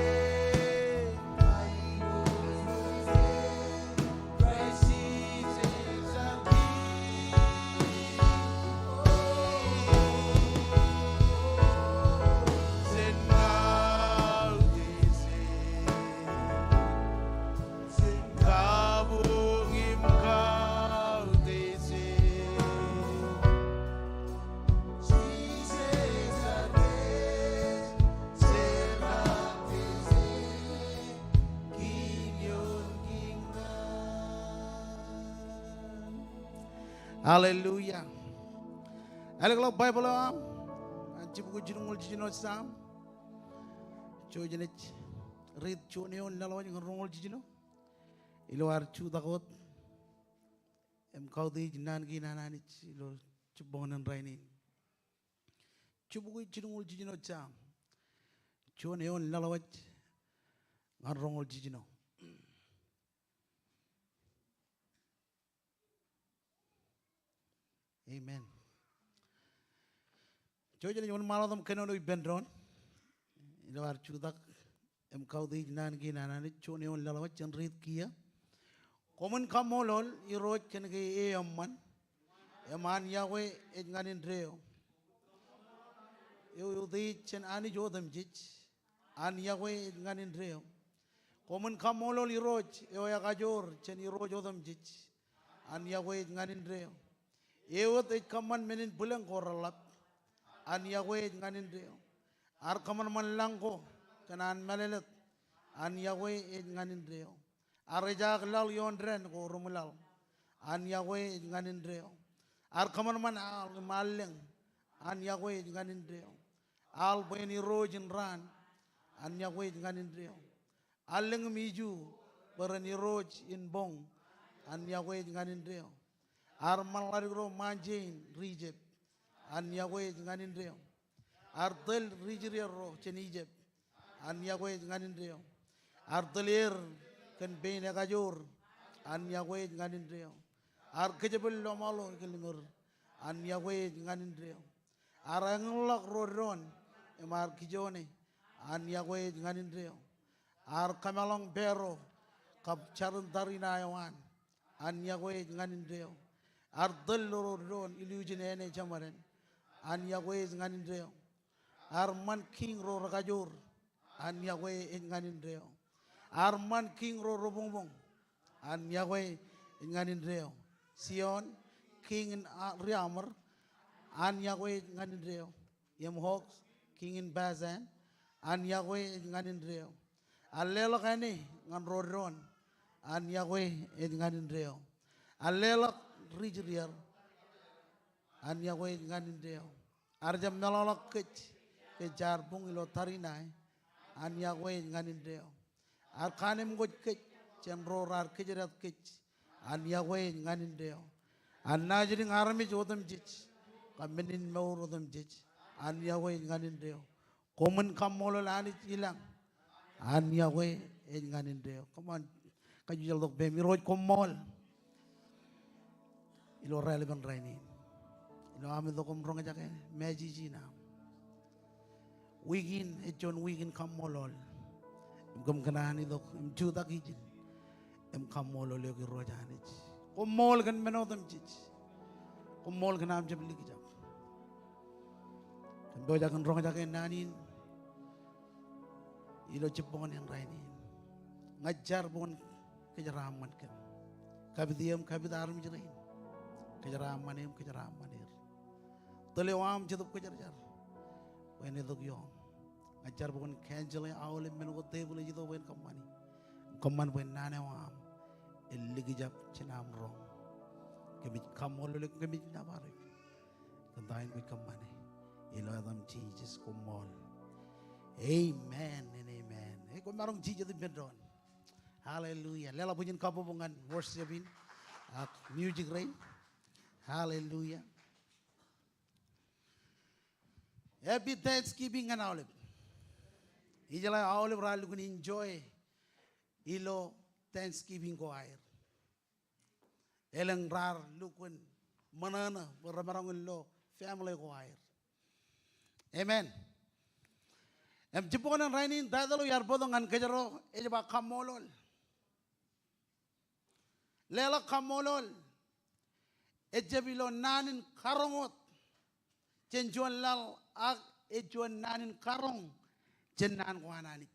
Hallelujah. Kalau Bible am, cipu jinungul jinol sam, cojenet read cuneon lawan yang rongol jino, iluar cu takut, kau di jinan ginananit ilo cubonan rainin, cipu jinungul jinol sam, cuneon lawan yang rongol jino. Amen. Jojen yon maladam keno no bendron. Ilo ar chudak kau di nan gi nanani chone on lalawat chen rit kia. Komun kamolol iroj chen ge e amman. Eman yawe nganin reo. Yo di chen ani jodam jich. An yawe nganin reo. Komun kamolol iroj yo ya kajor chen iroj jodam jich. An yawe nganin reo. Ewot kaman menin pulang koralap. An Yahweh nganin reo. Ar kaman manlangko kanan malelet. An Yahweh nganin reo. Ar jak lal yon ren ko rumulal. An Yahweh nganin reo. Ar kaman man al maleng. An Yahweh nganin reo. Al beni rojin ran. An Yahweh nganin reo. Aleng miju berani roj in bong. An Yahweh nganin reo. Ar malarigro manjain rijep. An Yahweh nganin reo. Ardel rijriero chen Egypt. An Yahweh nganin reo. Ardelir ken bein agajor. An Yahweh nganin reo. Ar kejebel lomalo kelingur. An Yahweh nganin reo. Arangulak roron emar kijone. An Yahweh nganin reo. Ar kamalong bero kap charun tarinayawan. An Yahweh nganin reo. Ardel roron ilujin ene jamaren. An Yahweh nganin reo. Arman king ro rakajur. An Yahweh nganin reo. Arman king ro robongbong. An Yahweh nganin reo. Sion king in Riamar. An Yahweh nganin reo. Yemhok king in Bazan. An Yahweh nganin reo. Alelo kani ngan roron. An Yahweh nganin reo. Alelo rijriar. An Yahweh nganin reo. Arjam nalalak ke jarbung ilo tarinai. An Yahweh nganin reo. Ar kanem goj kech cenro rar kejerat kech. An Yahweh nganin reo. An najiring arami jodam jich. Kamenin maur odam jich. An Yahweh nganin reo. Komen kamolo lanit ilang. An Yahweh nganin reo. Come on. Kayu jalok be miroj komol. Ilo relevant rainin. Ilo amin dokom rong aja ke meji jina. Wigin ejon wigin kamolol. Gum kanani dok juta kijin. Kamolol yo ki rojani. Komol kan menodam jij. Komol kan am jabli kijap. Doja kan rong aja ke nanin. Ilo cepon yang rainin. Ngajar bon kejaraman kan. Kabidiyam kabidarum jerain. Kejaraman em kejaraman er. Telewam cetup kejar-jar. When itu yom, ajar bukan kanjel yang awal menugut tebul itu bukan kamani, kaman bukan nane wam, eligi jap cenam rong, kemit kamol lek kemit nabar, kentain bukan kamani, ilo adam Jesus kumol, amen and amen. Kau marong Jesus itu bedron, hallelujah. Lela punya kabubungan worshipin, music rain, hallelujah. Happy Thanksgiving and olive. Ijala olive ralu kun enjoy ilo Thanksgiving ko air. Elang rar lukun manana beramarang lo family ko air. Amen. Em jiponan rainin dadalo yar bodong an kejaro ejaba kamolol. Lela kamolol ejabilo nanin karongot. Cenjuan lal ag ejuan nanin karong jenan kuanani.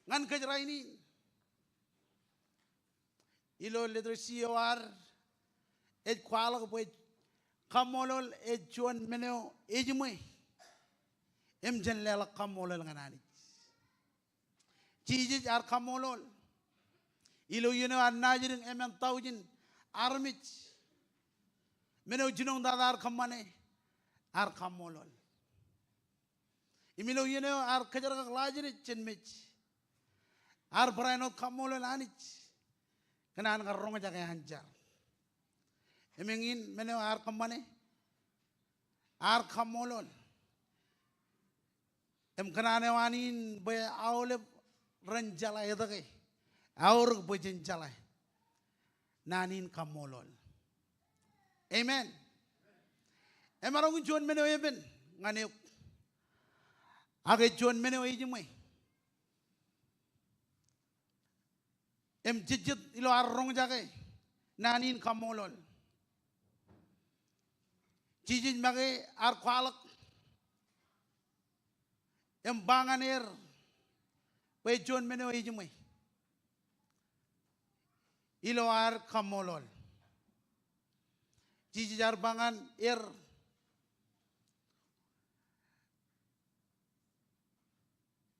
Ngan kejara ini ilo ledro siawar ed kwala ko kamolol ejuan meneo ejumwe em jen lela kamolol nganani. Ciji ar kamolol ilo yuno an najiring emen taujin armich Meno junong dadar kamane ar kamolol. Imilo yeno ar kajar ka lajiri chenmech. Ar brainot kamolol anich. Kenan ka ronga jaga hanjar. Emengin meno ar kamane ar kamolol. Em kenane wanin be aule ranjala edake. Aur bojen jala. Nanin kamolol. Amen. Emarong John meno eben nganeuk. Age John meno ejimwe. Em jijit ilo arrong jage. Nanin kamolol. Jijit mage ar kwalak. Em banganir. Be John meno ejimwe. Ilo ar kamolol. Jijit bangan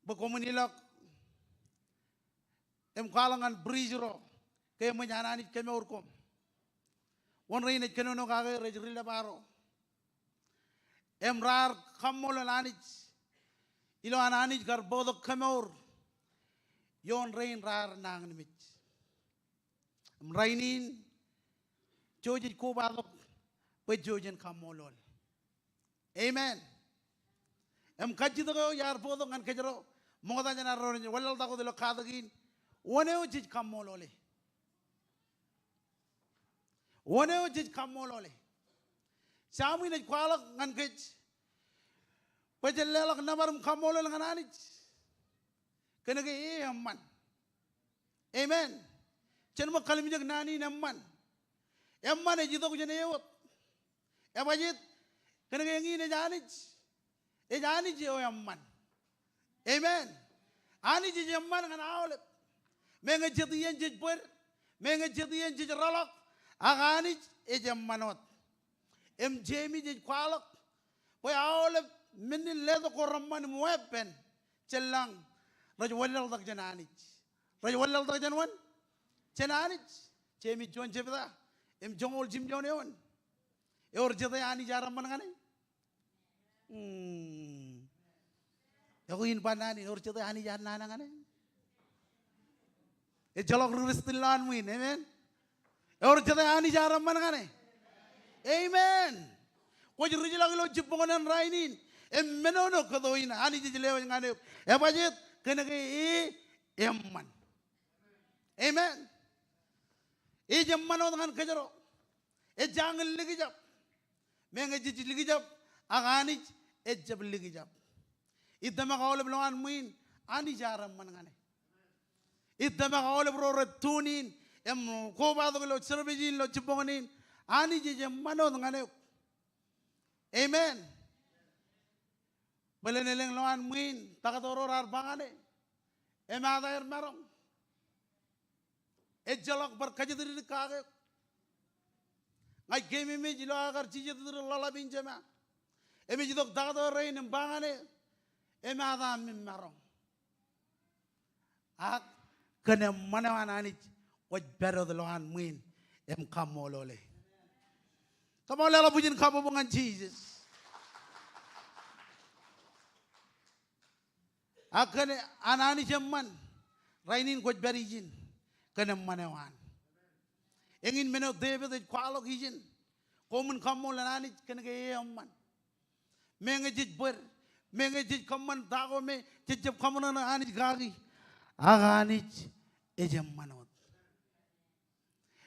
Bekomunilak em kalangan brizro kaya menyanani keme urkom. Wan reine kenono kage rejrila baro. Em rar kamolol anij ilo ananij gar bodok kemeur. Yon rein rar nang nimit. Em rainin jojit ko badok pe jojen kamolol. Amen. Em kajito ko yar bodok ngan kajero. Mongota jana ronya walal tako dilo kadagin. One jij kamolole. One jij kamolole. Sami ne kwalak ngan kaj. Pajelelak namarum kamolole ngan anij. Kena ke amman. Amen. Cenma kalim jag nani namman. Amman e jito ko jene yot. Ebajit kena ke ngi ne janij. E janij yo amman. Amen. Ani jadi man dengan awal. Menga jadi yang jadi ber, menga jadi yang jadi ralak. Agani jadi manot. Jemi jadi kualak. Wah awal meni ledo koramman muepen celang. Raja walal tak janani. Raja walal tak janwan. Janani. Jemi juan jebda. Jongol jim joneon. Yor jadi ani jaram mana Aku in panani or cerita ani jangan nana kan? Jalok rustilan win, amen. Or cerita ani jaram mana kan? Amen. Kau jadi lagi lo jepongan rainin. Menono kadoin ani jadi lewat ngane. Bajet kena ke emman. Amen. Jamman orang kejaro. Jangan lagi jap. Menga jadi lagi jap. Agani jab lagi jap. Idama kaole bloan muin ani jaram manangane. Idama kaole bro retunin em ko bado lo serbejin lo chiponganin ani je mano ngane. Amen. Beleneleng loan muin takatoro rar bangane. Em adair marong. Jalok berkajidiri kage. Ngai game me jilo agar chije dir lala binjema. Eme jidok takatoro rein bangane. Emada mimmarong. Ak kena mana anich waj bero the loan muin em kamolole. Kamolole la bujin kamo bungan Jesus. Ak kena anani jamman rainin waj berijin kena mana wan. Engin meno debe the kwalok hijin. Komun kamolole anich kena ke amman. Mengejit ber. Menga jij kaman dago me jejab kamana na anij gagi aganij ejam manot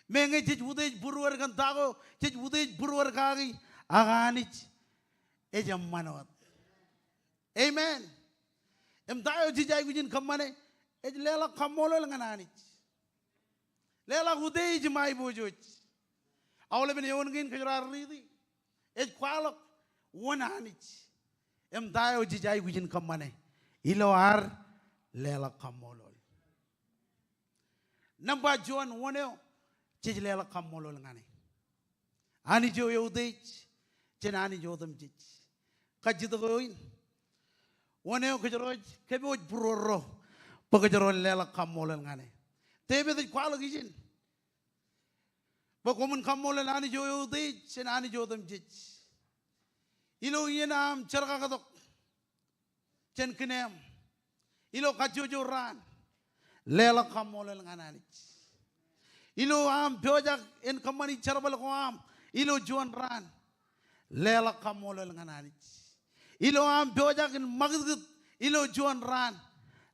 menga jij udej burwar kan dago jij udej burwar gagi aganij ejam manot. Amen. Em dayo jijay gujin kamane ej lela kamolol ngananij lela udej mai bojoj awle ben yon gin kajrar ridi ej kwalok wonanij. Em dayo jijay gujin kamane iloar lela kamolol. Namba John woneo jij lela kamolol ngane. Ani jo yodej jenani jodam jij. Kajito goin woneo kajroj keboj buroro pagajro lela kamolol ngane. Tebe de kwalo gijin. Pagkuman kamola nani joyo de senani jodam jij. Ilo yenam cerka katok. Chen kinem. Ilo kajojo ran. Lela kamola nganani. Ilo am pyojak en kamani charbal ko am. Ilo juan ran. Lela kamola nganani. Ilo am pyojak en magdut. Ilo juan ran.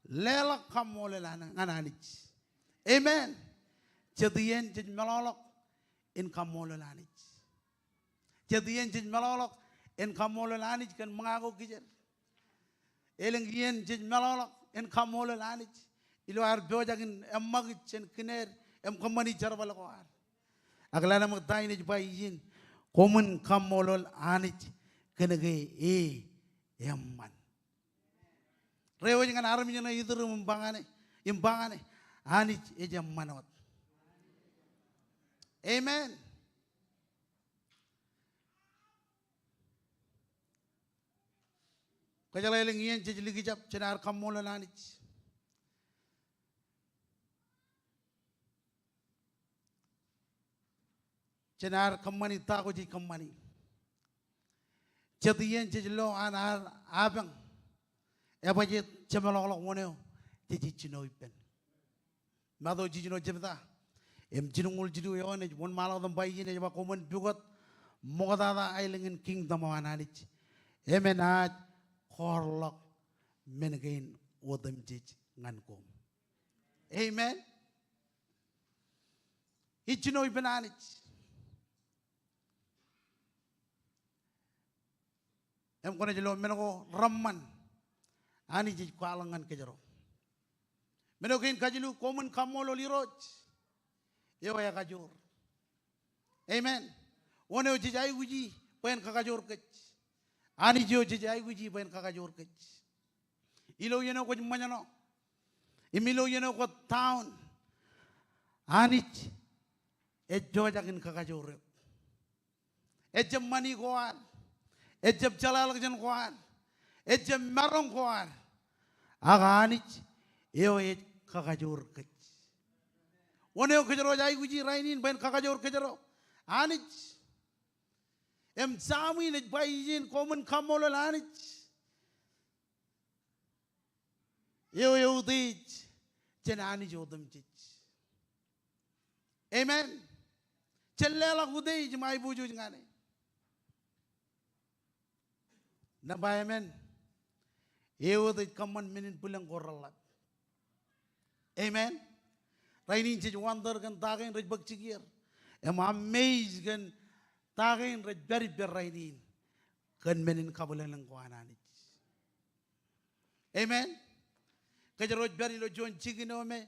Lela kamola nganani. Amen. Jadian jij melalok in kamola lanich. Jadian jij melalok in kamola lanich kan mengaku kijer. Elengien jij melalok in kamola lanich. Ilo ar bojagin emag chen kiner em kamani charbal ko ar. Aglana magtai nej bayin komun kamola lanich kenege emman. Rewo jangan armi jana iduru imbangane anich ejammanot. Amen. Kajala elengian jejli gijap cenar kamola lanich. Cenar kamani tako ji kamani. Jadian jejlo anar abang. Eba jet cemalolok moneo jeji chino ipen. Mado jijino jemda. Em jinungul jidu yon ej mon malang dam bayi ne jaba komen bugot mogadada ailingin kingdom ananich. Emenat korlok menegain wodam jij ngankom. Amen. Ichino ipenanich. Em kone jelo menego ramman ani jij kwalangan kejero. Menogain kajilu komen kamolo liroj. Ewa ya kajor. Amen. One jijai guji pen kakajor kech. Ani jo jijai guji pen kakajor kech. Ilo yeno ko manyano. Imilo yeno ko town. Anich ejo jakin kakajor. Ejem mani koan. Ejem jalal jen koan. Ejem marong koan. Aga anich ewa kakajor kech. One kejero jai guji rainin ben kakajor kejero anich em sami ne bayin komen kamolo anich yo dich jenani jodam dich. Amen. Cellela gudei mai buju ngane na ba amen. Yo dich kaman minin pulang korallat. Amen. Rainin jij wonder kan tagen raj bakchigir. Am amazed kan tagen raj beri ber rainin kan menin kabulan lang ko ananich. Amen. Kaya roj beri lo jon chigino me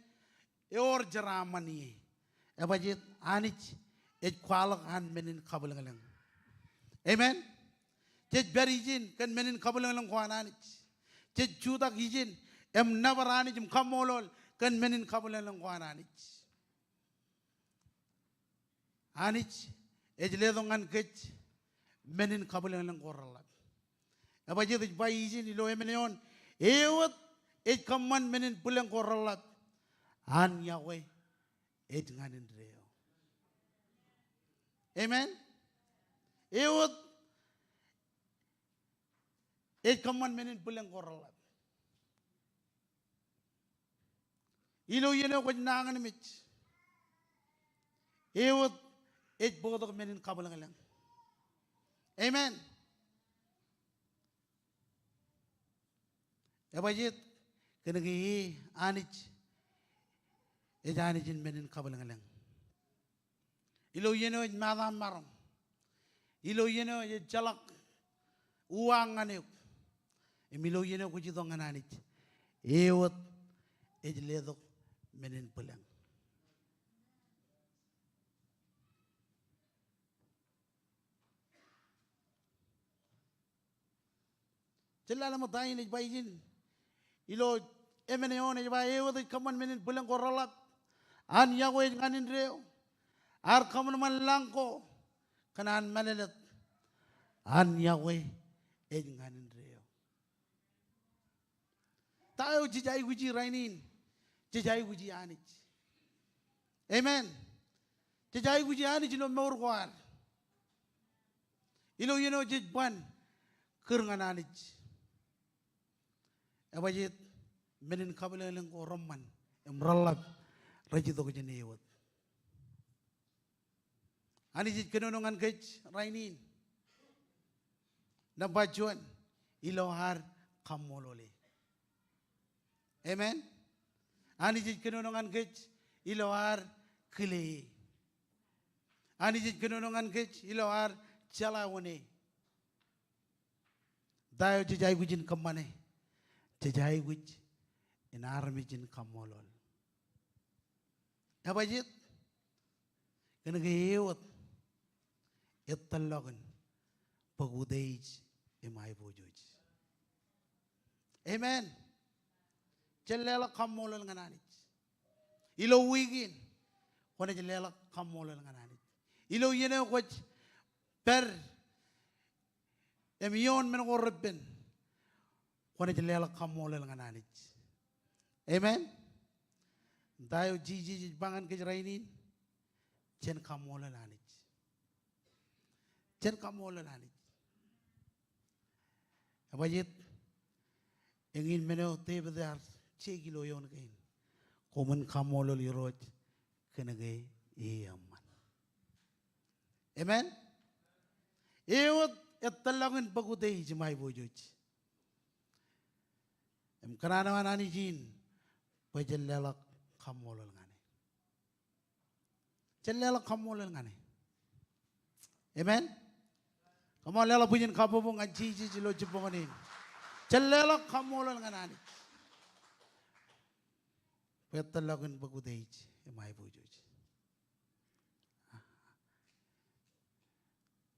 eor jaramani. Abajit anich ej kwalak han menin kabulan lang. Amen. Jej beri jin kan menin kabulan lang ko ananich. Jej judak jin em nabarani jim kamolol kan menin kabulan lang ko ananich. Anich ejledongan kech menin kabulan lang ko ralat. Abajit bayijin ilo emenion ewat ej kaman menin pulang ko ralat. An Yahweh ej nganin reo. Amen. Ewat ej kaman menin pulang ko ralat. Ilo yeno ko nangan mich. Ewat ej bodok menin kabulang lang. Amen. Abajit kenegi anich ej anichin menin kabulang lang. Ilo yeno ej madam maram. Ilo yeno ej jalak uang aneuk. Emilo yeno ko jitong ananich. Ewat ej ledok menin pulang. Celala mo tayo ni bayjin. Ilo emeneon ni bay ewat kaman menin pulang ko ralat. An Yahweh nganin reo. Ar kaman man langko kanan manalat. An Yahweh nganin reo. Tayo jijay guji rainin. Jijay guji anich. Amen. Jajai guji ani jino maur kuar. Ilo yeno jejban kerngan anij. Abajit menin kabel yang ko roman emralab rajito ko jenewat. Ani jit kenonongan kech rainin. Nabajuan ilohar kamolole. Amen. Ani jit kenonongan kech ilohar kile. Ani jit kenonongan kech ilohar calawane. Dayo jajai gujin kamane. Jajai guj inarmijin kamolol. Abajit kenagayewat ittalagan pagudej imay bujoj. Amen. Jalela kamolol ngananit. Ilo wigin. Kona jalela kamolol ngananit. Ilo yene kwaj per emiyon men gorben. Kona jalela kamolol ngananit. Amen. Dayo jiji bangan kejrainin. Jen kamolol ngananit. Jen kamolol ngananit. Abajit ingin meneo tebe dar cekilo yon kain. Komen kamolol iroj kenage iyaman. Amen. Ewat etalangan pagudey jemai bojoj. Em kanana manani jin pajelelak kamolol ngane. Jelelak kamolol ngane. Amen. Kamolol pujen kapobong ajiji jilo jebonganin. Jelelak kamolol nganani. Petalagan pagudej emay bojoj.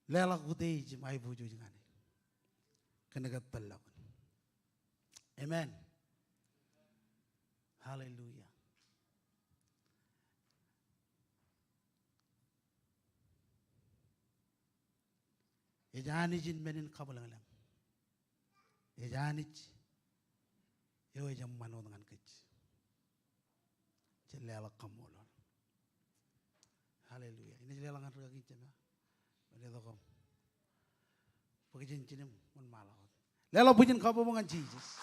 Lelak gudej emay bojoj ngane. Kenagat talagan. Amen. Hallelujah. Ejani jin menin kabalang lang. Ejani yo ejam mano dengan kec. Jelala kamolon. Hallelujah. Ini jelala ngan ragi cina. Ada tokom. Pagijin cinem mon malakot. Lela pujin kabo dengan Jesus.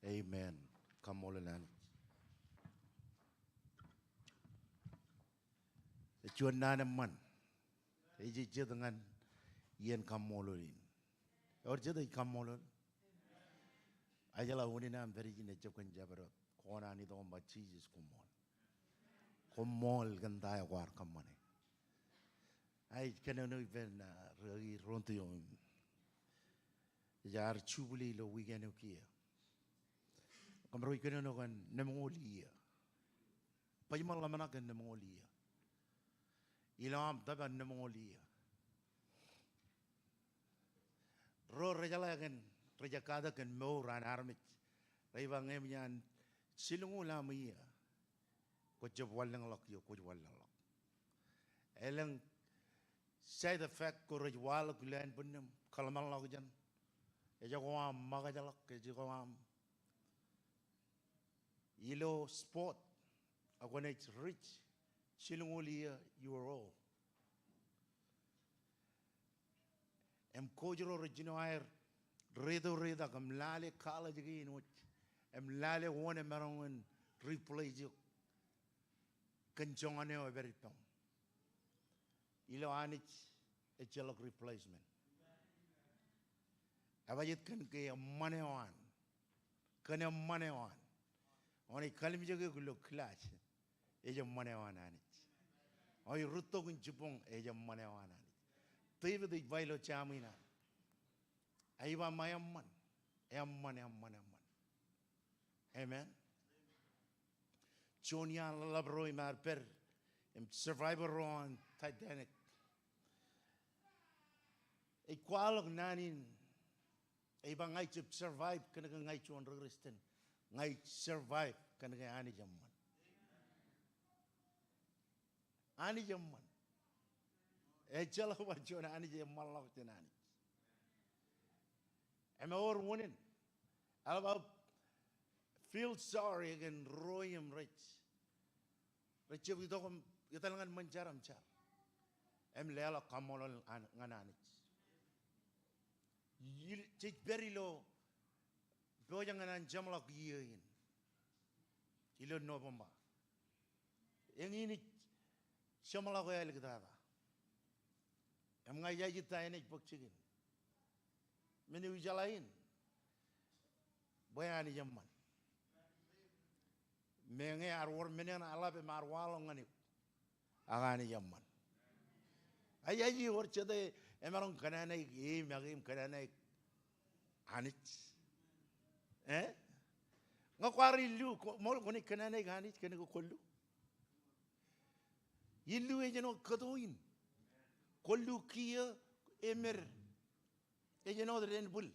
Amen. Kamololan. Chuan nanaman. Eji dengan yen kamololin. Or jadi kamolol. Ajala uni nam dari jine jokan jabarot. Kona ni to mba Jesus kumol. Kumol gandaya war kamane. Ay kanano ben ragi ronto yon. Jar chubuli lo weekend ukia. Kamroi kanano kan nemolia. Pajimal lamana kan nemolia. Ilam taban nemolia. Ro rejala kan rejakada kan mau ran armit. Ribang emyan silungu lamia. Ko job walang lok yo ko walang lok. Elang side effect ko rejwal kulen punem kalman lok jan. Eja ko am magajalak eja ko am. Ilo sport. When it's rich, silungulia you are all. Em kojro regino air redo reda kam lale kala jigi inwit. Em lale one marongan replace you. Kenjongane o veritong. Ilo anich a jelok replacement. Abajit kan ke manewan. Kan manewan. Oni kalim jagi gulo clash. Eja manewan anich. Oi ruto kun jupong eja manewan anich. Tiba di bailo chamina. Aiba mayamman. Emman. Amen. Chonia labroi marper. Survivor on Titanic. Equalog nanin. Aiba ngai chip survive kana ngai chon regristen. Ngai survive kana ani jamman. Ani jamman. Ejala wajona ani jamman lak tenani. Am or wonin. About feel sorry again royam rich. Rich itu kom kita lengan mencaram car. Em lela kamolol ngananich. Cik beri lo boyang nganan jamlak yin. Ilo no bomba. Yang ini jamlak ya kita. Em ngaya kita ini pokcikin. Meni ujalain. Bayani jamman. Menge arwar menen ala be marwalo ngani. Agani jamman. Ayaji war chede emarong kanana magim kanana anich. Ngakwari lu mol koni kanana ganich kene ko kollu. Yillu ejeno kadoin. Kollu kiya emer ejeno ren bul.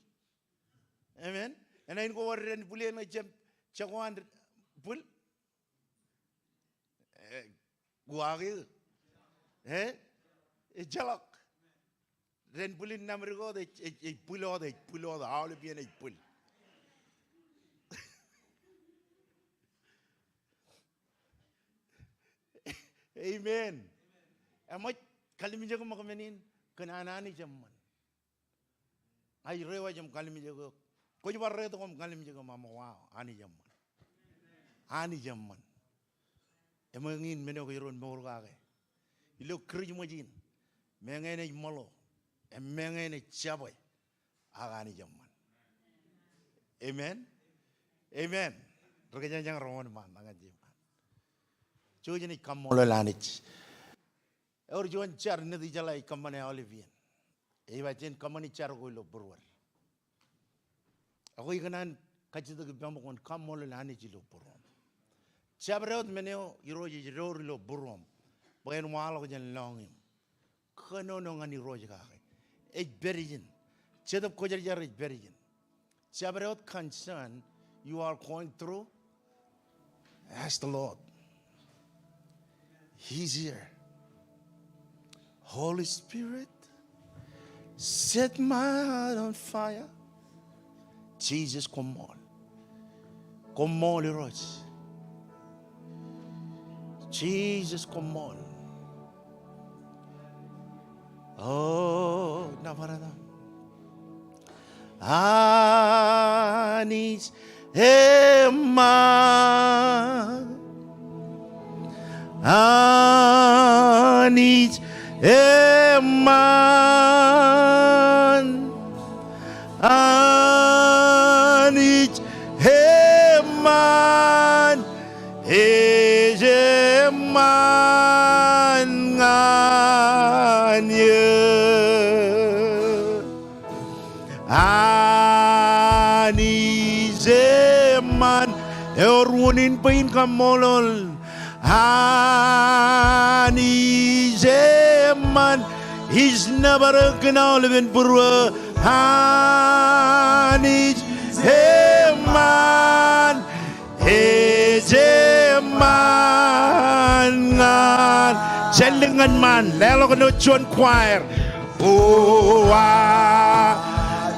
Amen. And I go over ren bul en jem chagwan bul. Guagi. Jalak. Ren bulin namrigo de pulo the all bien a pull. Amen. Amoy kalimi jago makamenin kananani jamman. Ay rewa jam kalimi jago. Ko jibar re to kom kalimi jago mama wow ani jamman. Ani jamman. Emangin meno ko yoron mor gaage. Ilo krij mojin. Mengene malo. Mengene chaboy. Agani jamman. Amen. Amen. Rogajan jang ron man ngan jamman. Chojini kamolo lanich. Or John char nedi jalai kamane Olivian. Eva jen kamani char go lo burwar. Ako ikanan kachito gibamo kon kamolo lanich lo burwar. Chabrot meneo iroji lo burwar. Bayan walo jen longim. Kano no ngani roji kake. Berijin. Chedap kojar jar berijin. Chabrot concern you are going through. Ask the Lord. He's here. Holy Spirit, set my heart on fire. Jesus, come on. Come on, Leroy. Jesus, come on. Oh, Navarada. I need a man. I need a man. I need a man. Is a man on you. I need a man. Everyone in pain come on. Hani zaman is never acknowledged for Hani zaman zaman Celingan man lelo kono chon choir oh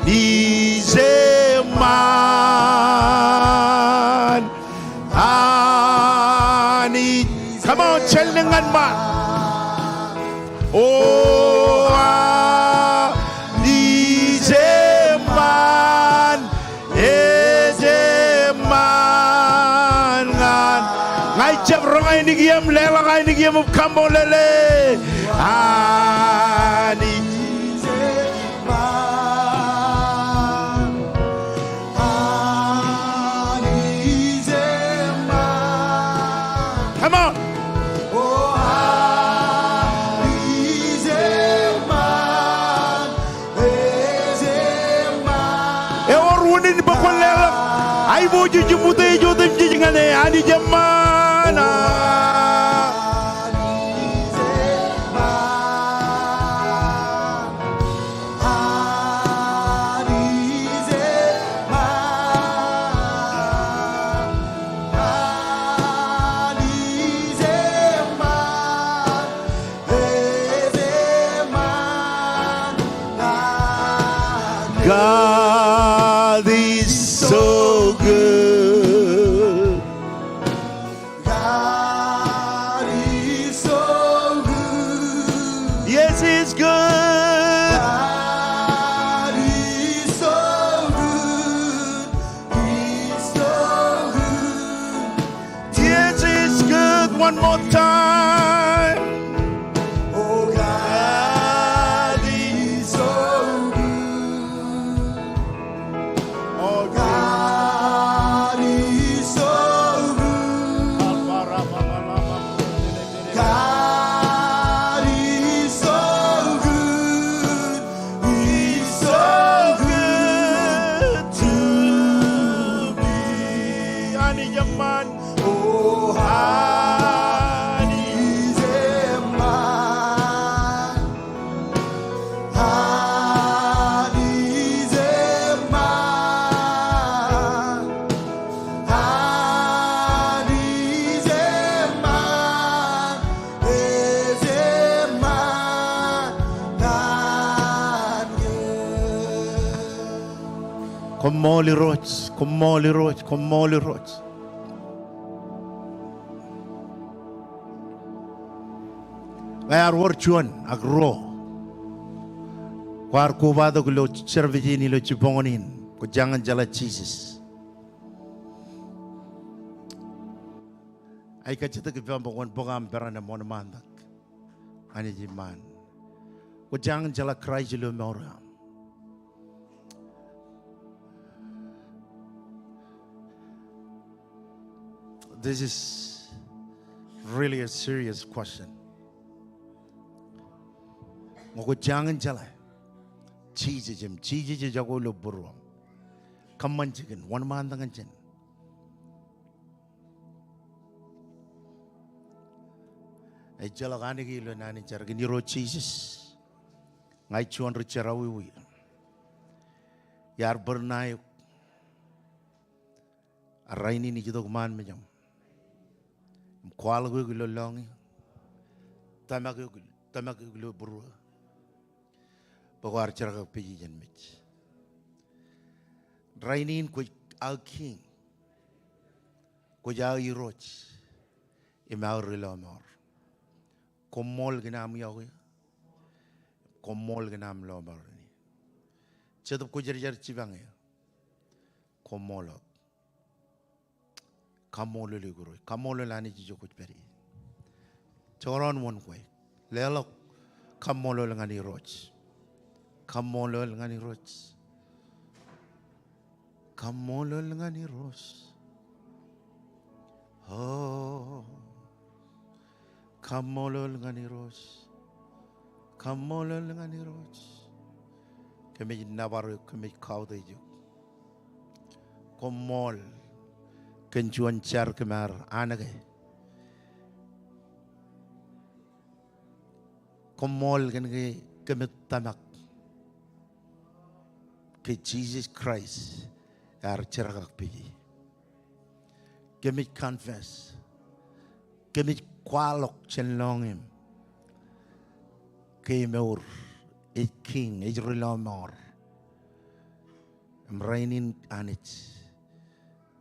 Hani zaman come on, Celingan man. Oh, di zaman, zaman ngan. Ngai cep rongai ni giam lela ngai ni giam kambo lele. Di zaman, di zaman. Come on. Ay bo juju mute jotem jingane ani jamana God is so good. one more time. Oh, God is so good. Oh, God is so good. God is so good. He's so good to me. Ani Jaman. Oh, honey, man. Honey's a man. Honey's a man. Is a man. Komoli roch, komoli roch, komoli roch. Ngayar warchuan agro. Kwar kubado kulo servitini lo chipongonin. Ko jangan jala Jesus. Ay kachita kipang pokon pokam perana mon mandak. Ani jiman. Ko jangan jala Christ lo mora. This is really a serious question. Ngo jangan jala. Cheese jago lo buru. Kaman chicken, one man dangan chen. Ay jala gani ki lo nani char gini ro cheeses. Ngai chuan ro charawi wi. Yar bernayuk. Araini ni jidok man me jam. Kuala gue lo longi. Tamak gue lo buru. Pagwar charaga piji jan mich. Rainin ko al king. Ko ja iroch. Imaur rilomor. Komol ginam yawe. Komol ginam lomor ni. Cetup ko jar cibang ya. Komolok. Kamolo le guru. Kamolo lani jijo ko peri. Choron won ko. Lelok kamolo ngani roch. Kamolo ngani roch. Kamolo ngani roch. Oh. Kamolo ngani roch. Kamolo ngani roch. Kami nabaru kami kau dejo. Komol kenjuan car kemar anake. Komol kenge kemit tamak. Ke Jesus Christ ar ceragak pigi. Kemit confess. Kemit kwalok chenlongim. Kemur a king Israelamor. Rainin anich.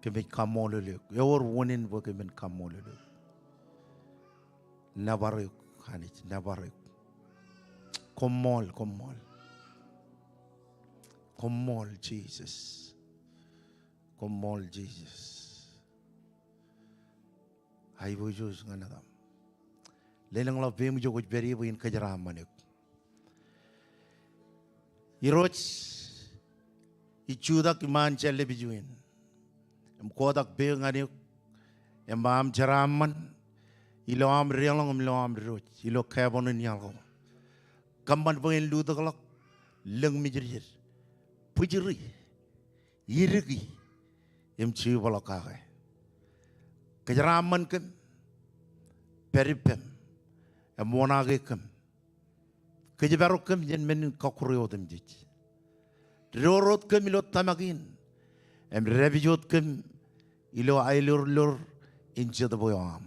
Kemit kamoluluk. Your wonin wo kemit kamoluluk. Nabaruk anich nabaruk. Komol. Komol Jesus. Komol Jesus. Ay bujus nganadam. Lelang la vem jo kuch beri buin kajaram manik. Iroch ichudak iman chelle bijuin. Em kodak be nganik. Em bam jaraman. Ilo am rialong ilo am roch. Ilo kabon nyalgo. Kamban buin ludagalak. Leng mijir. Pujiri. Yirigi. Em chiu balakage. Kajaraman kem. Peripem. Em wanage kem. Kajabarok kem jen menin kakurio dem jij. Rorot kem ilo tamagin. Em revijot kem ilo ailur in chadaboyam.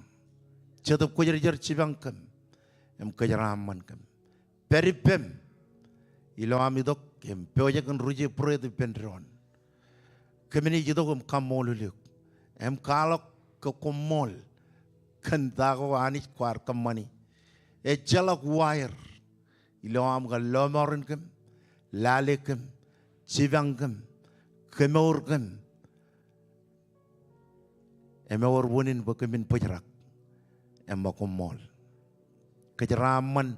Chadab kujar chibang kem. Em kajaraman kem. Peripem. Ilo amidok em peojakan ruje proye de pendron. Kemini jidok em kamoluluk. Em kalok ke komol. Kandago anis kwar kamani. E jalak wire. Ilo am ga lomorin kem. Lale kem. Chibang kem. Kemur kem. Emor wunin bakemin pujrak. makumol. Kajaraman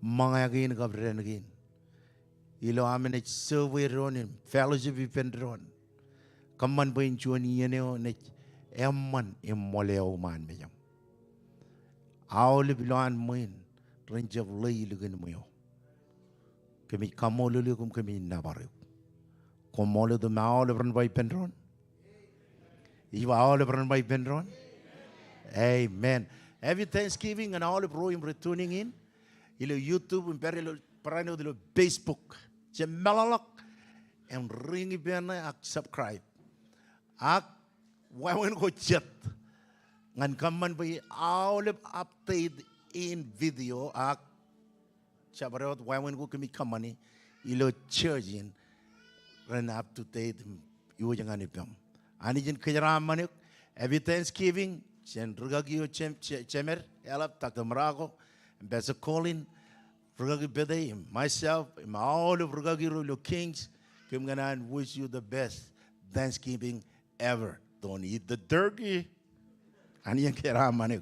mga yakin kabren yakin. Ilo amin ay survey ronin, fellowship ipendron. Kaman ba yung chuan iyan na emman imoleo man bejam. Awli bilan main renjab lay lugan mo yo. Kami kamolo lukum kami nabaryo. Kamolo do maawli bran bay pendron. Iwa awli bran bay pendron. Amen. Every Thanksgiving and all of Royum returning in. Ilo YouTube and perilo parano dilo Facebook. Jemelalak and ring ibena ak subscribe. Ak wawen ko chat. Ngan kaman bay all of update in video ak chabarot wawen ko kami kamani ilo church in run up to date iwo jangan ipam. Ani jen kajaraman every Thanksgiving Chen Rugagio Chemer, Elap, Dr. Marago, Ambassador Colin, Rugagi Bede, myself, all of Rugagi Kings, I'm gonna wish you the best Thanksgiving ever. Don't eat the turkey. And you get our money.